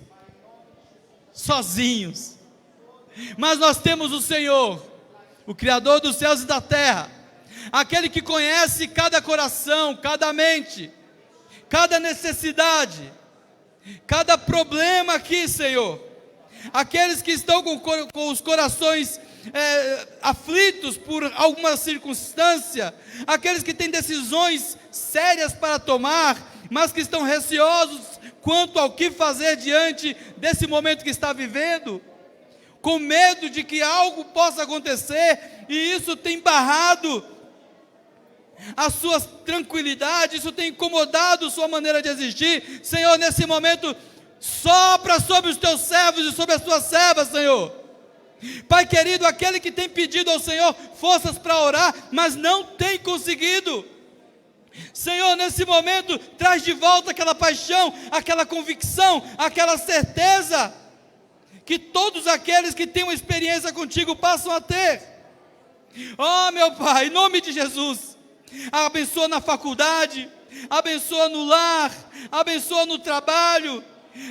sozinhos, mas nós temos o Senhor, o Criador dos céus e da terra, aquele que conhece cada coração, cada mente, cada necessidade, cada problema aqui, Senhor. Aqueles que estão com os corações aflitos por alguma circunstância, aqueles que têm decisões sérias para tomar, mas que estão receosos quanto ao que fazer diante desse momento que está vivendo, com medo de que algo possa acontecer, e isso tem barrado a sua tranquilidade, isso tem incomodado sua maneira de existir. Senhor, nesse momento, sopra sobre os teus servos e sobre as tuas servas, Senhor. Pai querido, aquele que tem pedido ao Senhor forças para orar, mas não tem conseguido, Senhor, nesse momento, traz de volta aquela paixão, aquela convicção, aquela certeza, que todos aqueles que têm uma experiência contigo passam a ter. Oh meu Pai, em nome de Jesus, abençoa na faculdade, abençoa no lar, abençoa no trabalho,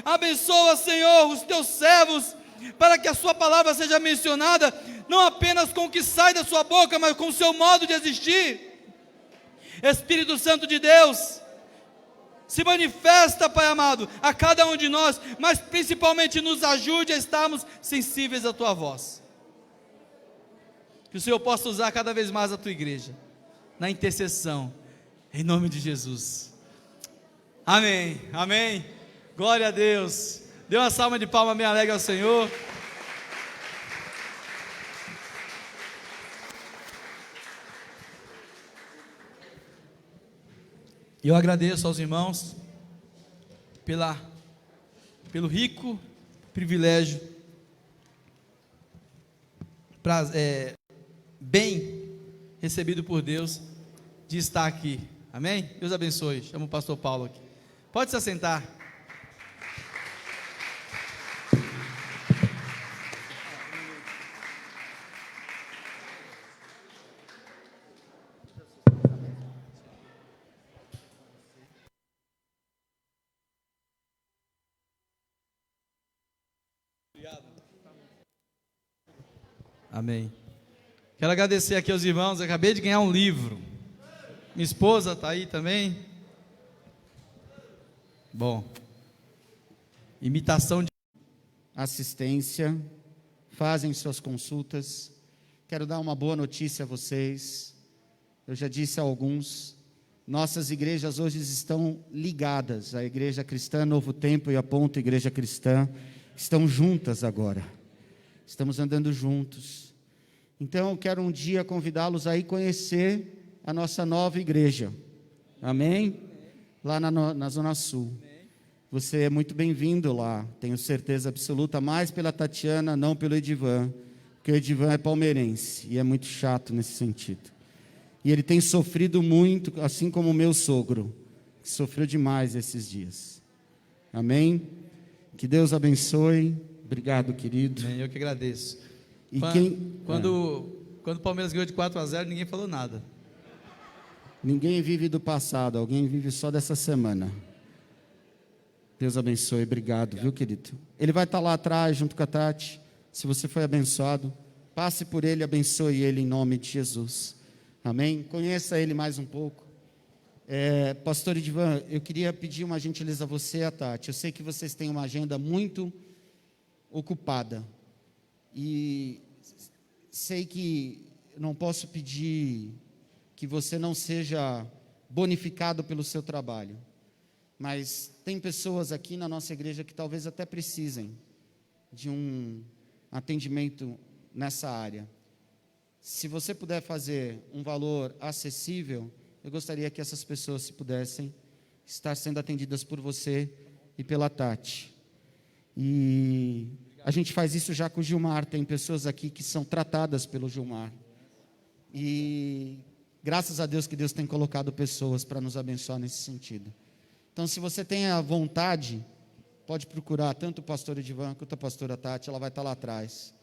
abençoa, Senhor, os teus servos, para que a sua palavra seja mencionada, não apenas com o que sai da sua boca, mas com o seu modo de existir. Espírito Santo de Deus, se manifesta, Pai amado, a cada um de nós, mas principalmente nos ajude a estarmos sensíveis à tua voz. Que o Senhor possa usar cada vez mais a tua igreja, na intercessão, em nome de Jesus. Amém, amém. Glória a Deus. Dê uma salva de palmas bem alegre ao Senhor. E eu agradeço aos irmãos pelo rico privilégio bem recebido por Deus de estar aqui. Amém? Deus abençoe. Chama o pastor Paulo aqui. Pode se assentar. Amém. Quero agradecer aqui aos irmãos. Eu acabei de ganhar um livro. Minha esposa está aí também. Bom. Imitação de assistência, fazem suas consultas. Quero dar uma boa notícia a vocês. Eu já disse a alguns, nossas igrejas hoje estão ligadas. A Igreja Cristã Novo Tempo e a Ponto Igreja Cristã estão juntas agora. Estamos andando juntos. Então eu quero um dia convidá-los a ir conhecer a nossa nova igreja. Amém? Lá na Zona Sul. Você é muito bem-vindo lá, tenho certeza absoluta, mais pela Tatiana, não pelo Edivan, porque o Edivan é palmeirense e é muito chato nesse sentido. E ele tem sofrido muito, assim como o meu sogro, que sofreu demais esses dias. Amém? Que Deus abençoe. Obrigado, querido. Amém, eu que agradeço. E quando o Palmeiras ganhou de 4-0, ninguém falou nada. Ninguém vive do passado, alguém vive só dessa semana. Deus abençoe, obrigado, viu, querido? Ele vai estar lá atrás, junto com a Tati. Se você foi abençoado, passe por ele, abençoe ele em nome de Jesus. Amém? Conheça ele mais um pouco. Pastor Edivan, eu queria pedir uma gentileza a você e a Tati. Eu sei que vocês têm uma agenda muito ocupada. E sei que não posso pedir que você não seja bonificado pelo seu trabalho. Mas tem pessoas aqui na nossa igreja que talvez até precisem de um atendimento nessa área. Se você puder fazer um valor acessível, eu gostaria que essas pessoas, se pudessem, estar sendo atendidas por você e pela Tati. E a gente faz isso já com o Gilmar, tem pessoas aqui que são tratadas pelo Gilmar. E graças a Deus que Deus tem colocado pessoas para nos abençoar nesse sentido. Então, se você tem a vontade, pode procurar tanto o pastor Edivan quanto a pastora Tati, ela vai estar lá atrás.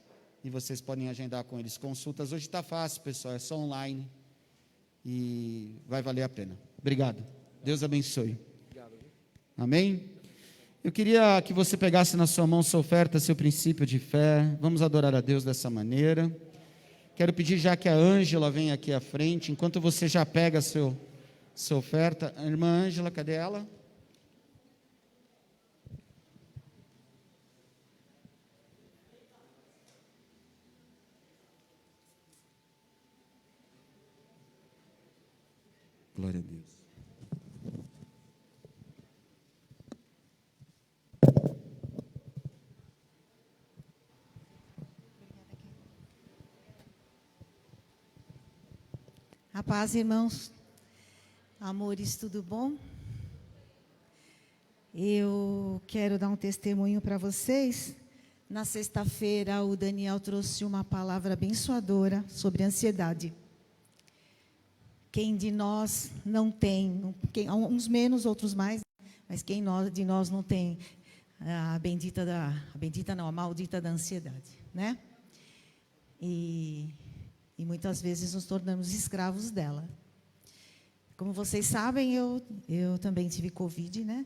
E vocês podem agendar com eles consultas. Hoje está fácil, pessoal, é só online. E vai valer a pena. Obrigado. Deus abençoe. Amém? Eu queria que você pegasse na sua mão sua oferta, seu princípio de fé. Vamos adorar a Deus dessa maneira. Quero pedir já que a Ângela venha aqui à frente, enquanto você já pega sua oferta. A irmã Ângela, cadê ela? Glória a Deus. A paz, irmãos. Amores, tudo bom? Eu quero dar um testemunho para vocês. Na sexta-feira, o Daniel trouxe uma palavra abençoadora sobre ansiedade. Quem de nós não tem, uns menos, outros mais, mas quem de nós não tem a maldita da ansiedade, né? E muitas vezes nos tornamos escravos dela. Como vocês sabem, eu também tive Covid, né?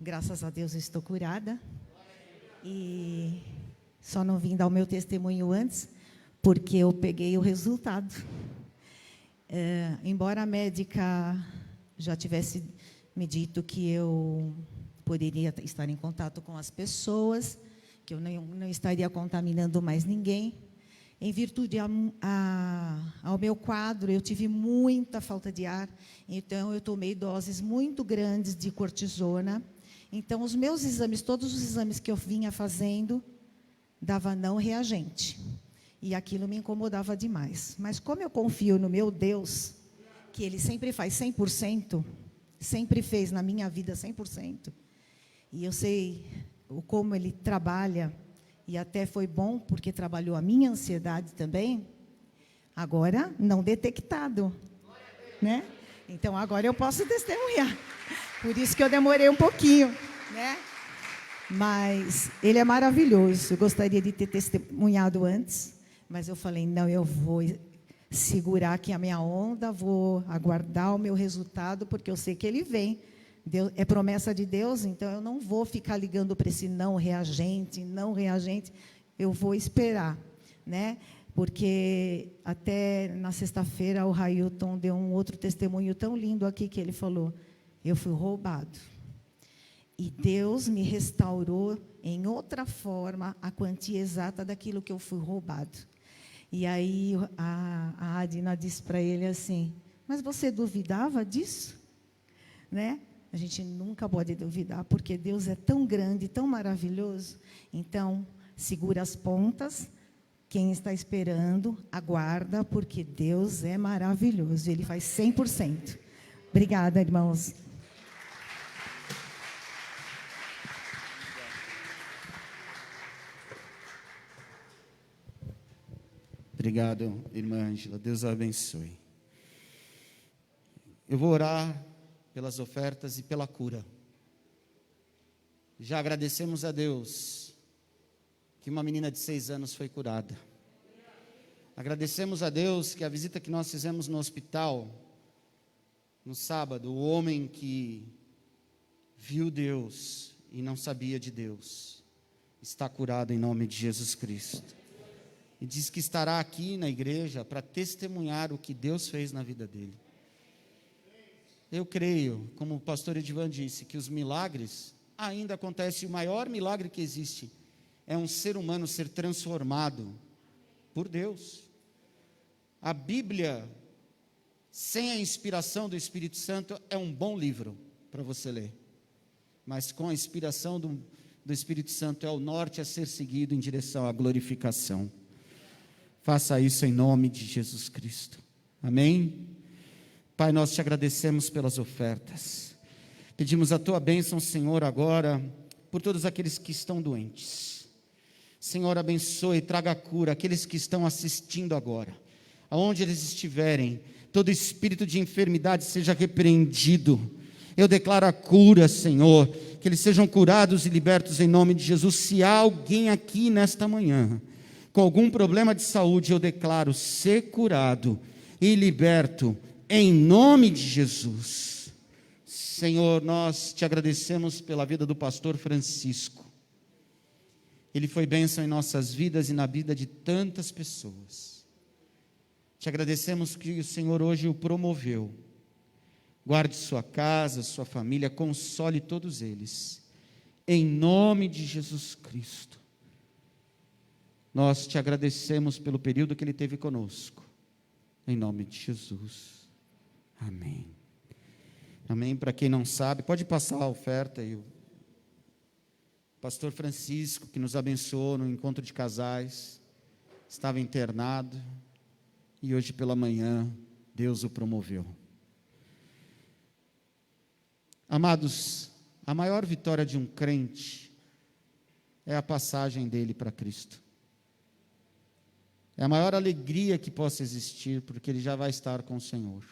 Graças a Deus eu estou curada. E só não vim dar o meu testemunho antes, porque eu peguei o resultado. Embora a médica já tivesse me dito que eu poderia estar em contato com as pessoas, que eu não estaria contaminando mais ninguém, em virtude ao meu quadro, eu tive muita falta de ar, então eu tomei doses muito grandes de cortisona. Então, os meus exames, todos os exames que eu vinha fazendo, dava não reagente. E aquilo me incomodava demais. Mas como eu confio no meu Deus, que Ele sempre faz 100%, sempre fez na minha vida 100%, e eu sei como Ele trabalha, e até foi bom, porque trabalhou a minha ansiedade também, agora não detectado, né? Então, agora eu posso testemunhar. Por isso que eu demorei um pouquinho, né? Mas ele é maravilhoso. Eu gostaria de ter testemunhado antes, mas eu falei, não, eu vou segurar aqui a minha onda, vou aguardar o meu resultado, porque eu sei que ele vem. Deus, é promessa de Deus, então eu não vou ficar ligando para esse não reagente, eu vou esperar, né? Porque até na sexta-feira o Railton deu um outro testemunho tão lindo aqui, que ele falou, eu fui roubado. E Deus me restaurou em outra forma a quantia exata daquilo que eu fui roubado. E aí a Adina disse para ele assim, mas você duvidava disso? Né? A gente nunca pode duvidar, porque Deus é tão grande, tão maravilhoso. Então, segura as pontas. Quem está esperando, aguarda, porque Deus é maravilhoso. Ele faz 100%. Obrigada, irmãos. Obrigado, irmã Ângela. Deus a abençoe. Eu vou orar pelas ofertas e pela cura. Já agradecemos a Deus que uma menina de 6 anos foi curada. Agradecemos a Deus que a visita que nós fizemos no hospital, no sábado, o homem que viu Deus e não sabia de Deus, está curado em nome de Jesus Cristo. E diz que estará aqui na igreja para testemunhar o que Deus fez na vida dele. Eu creio, como o pastor Edivan disse, que os milagres ainda acontecem. O maior milagre que existe é um ser humano ser transformado por Deus. A Bíblia, sem a inspiração do Espírito Santo, é um bom livro para você ler. Mas com a inspiração do Espírito Santo é o norte a ser seguido em direção à glorificação. Faça isso em nome de Jesus Cristo. Amém? Pai, nós te agradecemos pelas ofertas. Pedimos a tua bênção, Senhor, agora, por todos aqueles que estão doentes. Senhor, abençoe, traga cura, aqueles que estão assistindo agora. Aonde eles estiverem, todo espírito de enfermidade seja repreendido. Eu declaro a cura, Senhor, que eles sejam curados e libertos em nome de Jesus. Se há alguém aqui nesta manhã com algum problema de saúde, eu declaro ser curado e liberto em nome de Jesus. Senhor, nós te agradecemos pela vida do pastor Francisco. Ele foi bênção em nossas vidas e na vida de tantas pessoas. Te agradecemos que o Senhor hoje o promoveu. Guarde sua casa, sua família, console todos eles. Em nome de Jesus Cristo. Nós te agradecemos pelo período que ele teve conosco. Em nome de Jesus. Amém. Amém. Para quem não sabe, pode passar a oferta. E o pastor Francisco, que nos abençoou no encontro de casais, estava internado. E hoje pela manhã, Deus o promoveu. Amados, a maior vitória de um crente é a passagem dele para Cristo. É a maior alegria que possa existir, porque ele já vai estar com o Senhor.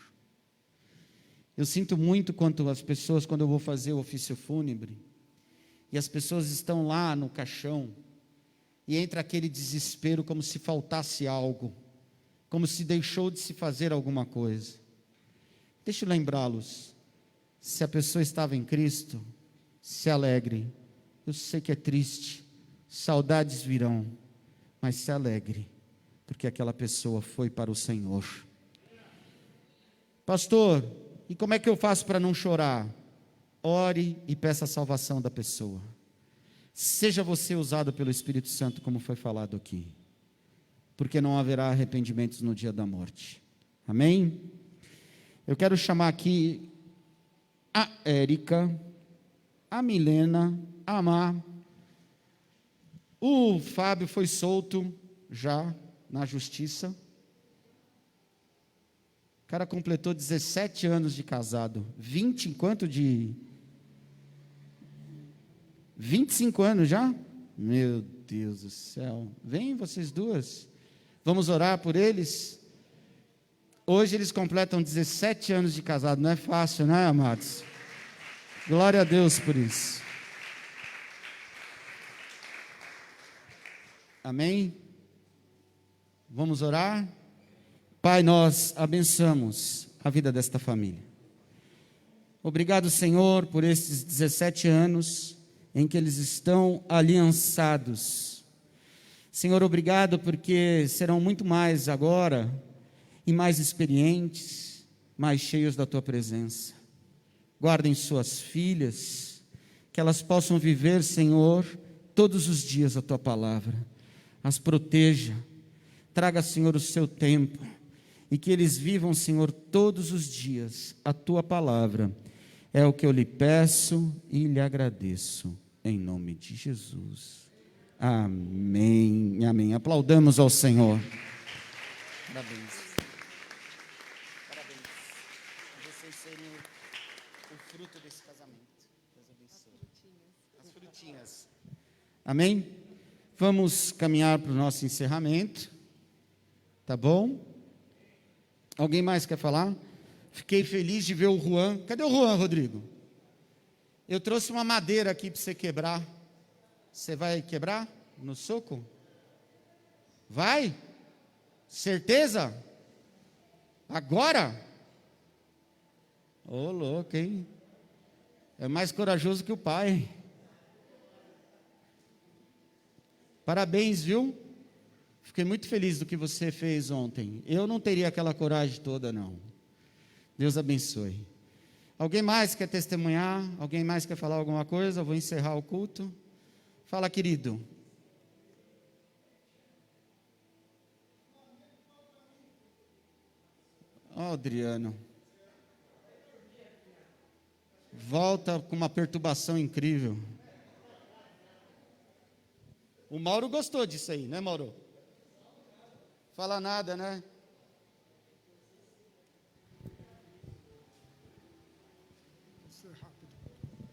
Eu sinto muito quanto as pessoas, quando eu vou fazer o ofício fúnebre, e as pessoas estão lá no caixão, e entra aquele desespero como se faltasse algo, como se deixou de se fazer alguma coisa. Deixa eu lembrá-los, se a pessoa estava em Cristo, se alegre. Eu sei que é triste, saudades virão, mas se alegre, porque aquela pessoa foi para o Senhor. Pastor, e como é que eu faço para não chorar? Ore e peça a salvação da pessoa. Seja você usado pelo Espírito Santo, como foi falado aqui, porque não haverá arrependimentos no dia da morte. Amém? Eu quero chamar aqui a Érica, a Milena, a Má. O Fábio foi solto já na justiça. O cara completou 17 anos de casado. 25 anos já? Meu Deus do céu. Vem vocês duas. Vamos orar por eles. Hoje eles completam 17 anos de casado. Não é fácil, né, amados? Glória a Deus por isso. Amém? Vamos orar? Pai, nós abençoamos a vida desta família. Obrigado, Senhor, por esses 17 anos em que eles estão aliançados. Senhor, obrigado porque serão muito mais agora e mais experientes, mais cheios da Tua presença. Guardem suas filhas, que elas possam viver, Senhor, todos os dias a Tua palavra. As proteja, traga, Senhor, o seu tempo, e que eles vivam, Senhor, todos os dias a Tua palavra. É o que eu lhe peço e lhe agradeço, em nome de Jesus. Amém, amém. Aplaudamos ao Senhor. Parabéns. Parabéns. Vocês serem o fruto desse casamento. Deus abençoe. As frutinhas. Amém? Vamos caminhar para o nosso encerramento. Tá bom? Alguém mais quer falar? Fiquei feliz de ver o Juan. Cadê o Juan, Rodrigo? Eu trouxe uma madeira aqui para você quebrar. Você vai quebrar no soco? Vai? Certeza? Agora? Ô, louco, hein? É mais corajoso que o pai. Parabéns, viu? Fiquei muito feliz do que você fez ontem. Eu não teria aquela coragem toda, não. Deus abençoe. Alguém mais quer testemunhar? Alguém mais quer falar alguma coisa? Eu vou encerrar o culto. Fala, querido. Ó, Adriano. Volta com uma perturbação incrível. O Mauro gostou disso aí, né, Mauro? Fala nada, né?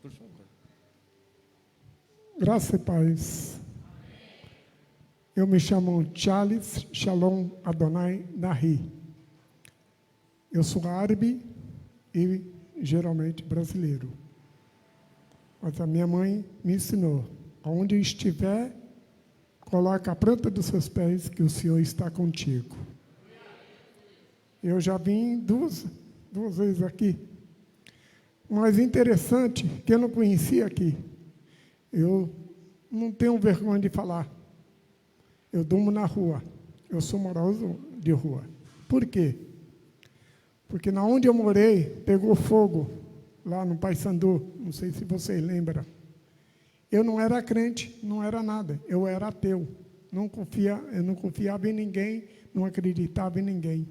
Por favor. Graça e paz. Eu me chamo Charles Shalom Adonai Nahi. Eu sou árabe e geralmente brasileiro. Mas a minha mãe me ensinou: aonde eu estiver, coloca a planta dos seus pés, que o Senhor está contigo. Eu já vim duas vezes aqui. Mas interessante que eu não conhecia aqui. Eu não tenho vergonha de falar. Eu durmo na rua. Eu sou moroso de rua. Por quê? Porque na onde eu morei, pegou fogo, lá no Paissandu. Não sei se vocês lembram. Eu não era crente, não era nada. Eu era ateu. Eu não confiava em ninguém, não acreditava em ninguém.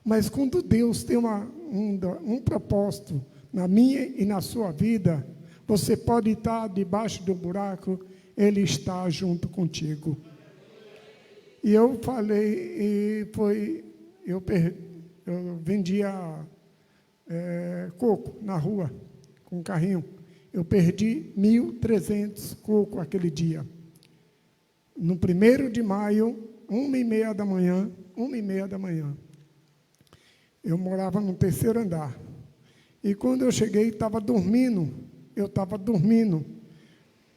Mas quando Deus tem um propósito na minha e na sua vida, você pode estar debaixo do buraco, Ele está junto contigo. E eu falei, eu vendia coco na rua, com um carrinho. Eu perdi 1.300 cocos aquele dia. No 1º de maio, 1h30 da manhã. Eu morava no 3º andar. E quando eu cheguei, estava dormindo. Eu estava dormindo.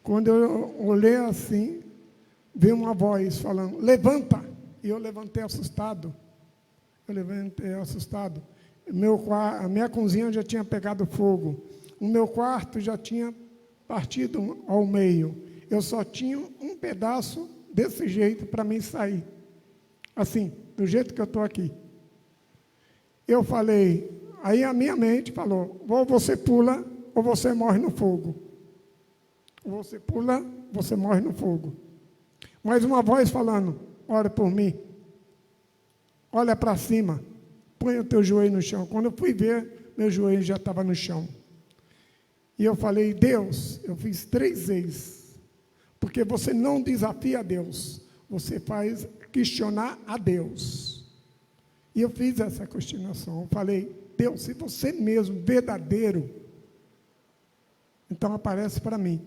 Quando eu olhei assim, veio uma voz falando: levanta! E eu levantei assustado. A minha cozinha já tinha pegado fogo. O meu quarto já tinha partido ao meio. Eu só tinha um pedaço desse jeito para mim sair. Assim, do jeito que eu estou aqui. Eu falei, aí a minha mente falou: ou você pula, ou você morre no fogo. Ou você pula, você morre no fogo. Mais uma voz falando: ora por mim. Olha para cima. Põe o teu joelho no chão. Quando eu fui ver, meu joelho já estava no chão. E eu falei: Deus, eu fiz 3 vezes. Porque você não desafia a Deus. Você faz questionar a Deus. E eu fiz essa questionação. Eu falei: Deus, se você mesmo, verdadeiro, então aparece para mim.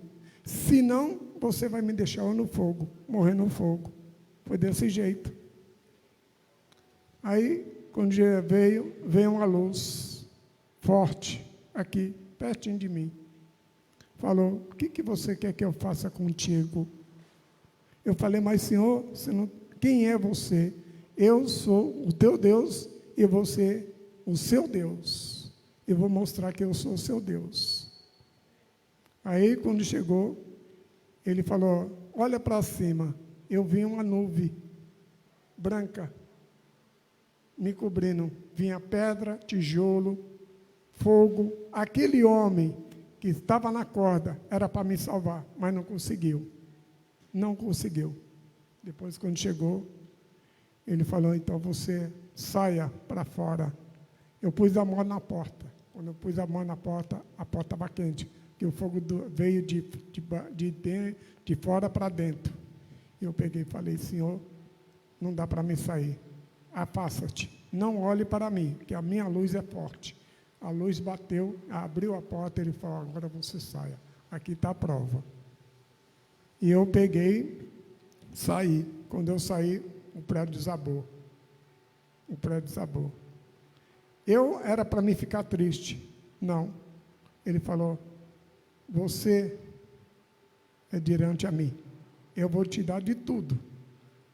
Se não, você vai me deixar eu no fogo, morrer no fogo. Foi desse jeito. Aí, quando o dia veio uma luz forte aqui, pertinho de mim. Falou, o que você quer que eu faça contigo? Eu falei, mas Senhor, quem é você? Eu sou o teu Deus e você o seu Deus. Eu vou mostrar que eu sou o seu Deus. Aí, quando chegou, ele falou, olha para cima. Eu vi uma nuvem branca me cobrindo. Vinha pedra, tijolo, fogo. Aquele homem que estava na corda era para me salvar, mas não conseguiu. Não conseguiu. Depois, quando chegou, ele falou, então você saia para fora. Eu pus a mão na porta. Quando eu pus a mão na porta, a porta estava quente, porque o fogo veio de fora para dentro. Eu peguei e falei, Senhor, não dá para me sair. Afasta-te. Não olhe para mim, que a minha luz é forte. A luz bateu, abriu a porta, ele falou, agora você saia. Aqui está a prova. E eu peguei, saí. Quando eu saí, o prédio desabou. O prédio desabou. Eu era para mim ficar triste. Não. Ele falou, você é diante a mim. Eu vou te dar de tudo,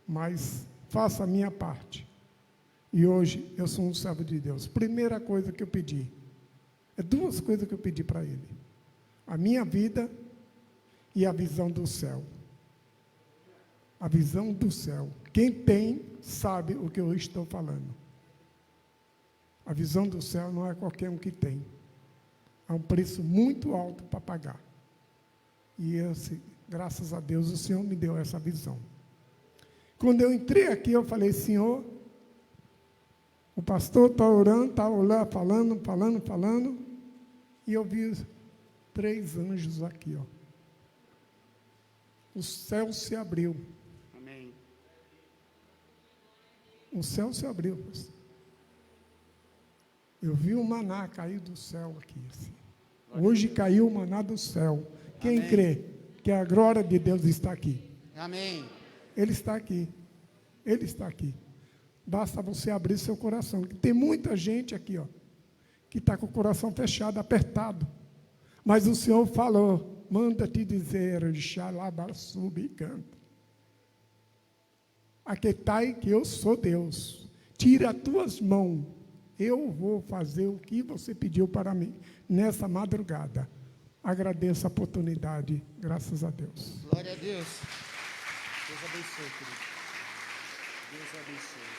mas faça a minha parte. E hoje eu sou um servo de Deus. Primeira coisa que eu pedi, duas coisas que eu pedi para Ele. A minha vida e a visão do céu. A visão do céu. Quem tem, sabe o que eu estou falando. A visão do céu não é qualquer um que tem. Há um preço muito alto para pagar. E graças a Deus, o Senhor me deu essa visão. Quando eu entrei aqui, eu falei, Senhor, o pastor está orando, está falando, e eu vi 3 anjos aqui, ó. O céu se abriu. Amém. O céu se abriu. Eu vi o maná cair do céu aqui. Assim. Hoje caiu o maná do céu. Quem Amém. crê que a glória de Deus está aqui? Amém. Ele está aqui. Ele está aqui. Basta você abrir seu coração. Tem muita gente aqui, ó, que está com o coração fechado, apertado. Mas o Senhor falou, manda te dizer, xalabassubi canta. Aquietai que eu sou Deus. Tira as tuas mãos. Eu vou fazer o que você pediu para mim nessa madrugada. Agradeço a oportunidade, graças a Deus. Glória a Deus. Deus abençoe, querido. Deus abençoe.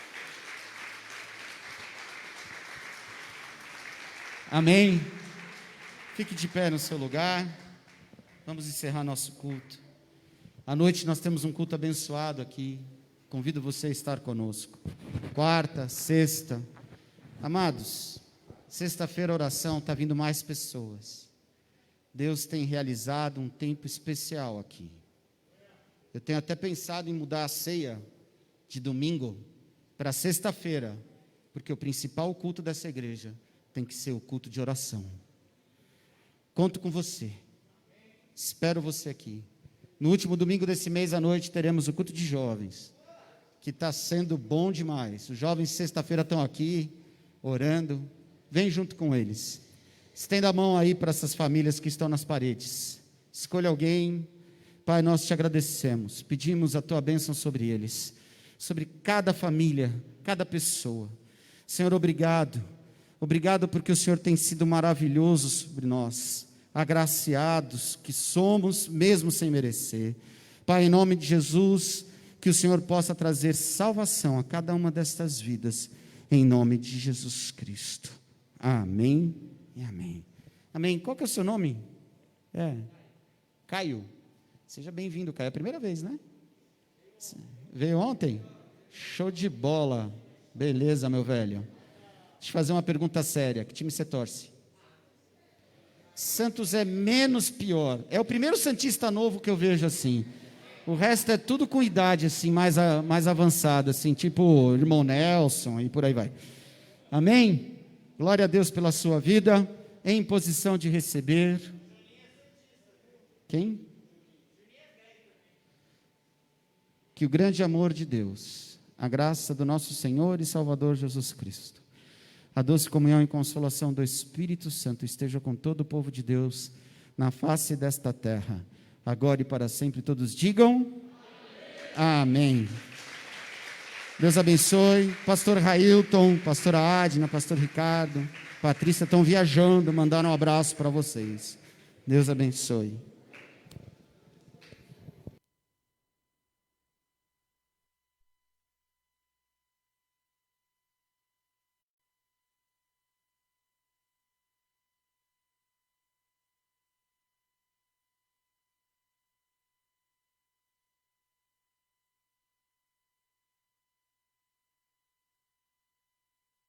Amém. Fique de pé no seu lugar. Vamos encerrar nosso culto. À noite nós temos um culto abençoado aqui. Convido você a estar conosco. Quarta, sexta. Amados, sexta-feira a oração está vindo mais pessoas. Deus tem realizado um tempo especial aqui. Eu tenho até pensado em mudar a ceia de domingo para sexta-feira, porque o principal culto dessa igreja tem que ser o culto de oração. Conto com você. Espero você aqui. No último domingo desse mês à noite teremos o culto de jovens, que está sendo bom demais. Os jovens sexta-feira estão aqui orando. Vem junto com eles. Estenda a mão aí para essas famílias que estão nas paredes. Escolha alguém. Pai, nós te agradecemos. Pedimos a tua bênção sobre eles, sobre cada família, cada pessoa. Senhor, obrigado. Obrigado porque o Senhor tem sido maravilhoso sobre nós, agraciados que somos, mesmo sem merecer. Pai, em nome de Jesus, que o Senhor possa trazer salvação a cada uma destas vidas, em nome de Jesus Cristo. Amém e amém. Amém. Qual que é o seu nome? Caio. Seja bem-vindo, Caio. É a primeira vez, né? Veio ontem? Show de bola. Beleza, meu velho. Deixa eu fazer uma pergunta séria. Que time você torce? Santos é menos pior. É o primeiro santista novo que eu vejo assim. O resto é tudo com idade assim, mais avançada, assim, tipo irmão Nelson e por aí vai. Amém? Glória a Deus pela sua vida. Em posição de receber. Quem? que o grande amor de Deus, a graça do nosso Senhor e Salvador Jesus Cristo, a doce comunhão e consolação do Espírito Santo esteja com todo o povo de Deus na face desta terra, agora e para sempre. Todos digam amém. Deus abençoe. Pastor Railton, pastora Adna, pastor Ricardo, Patrícia estão viajando, mandaram um abraço para vocês. Deus abençoe.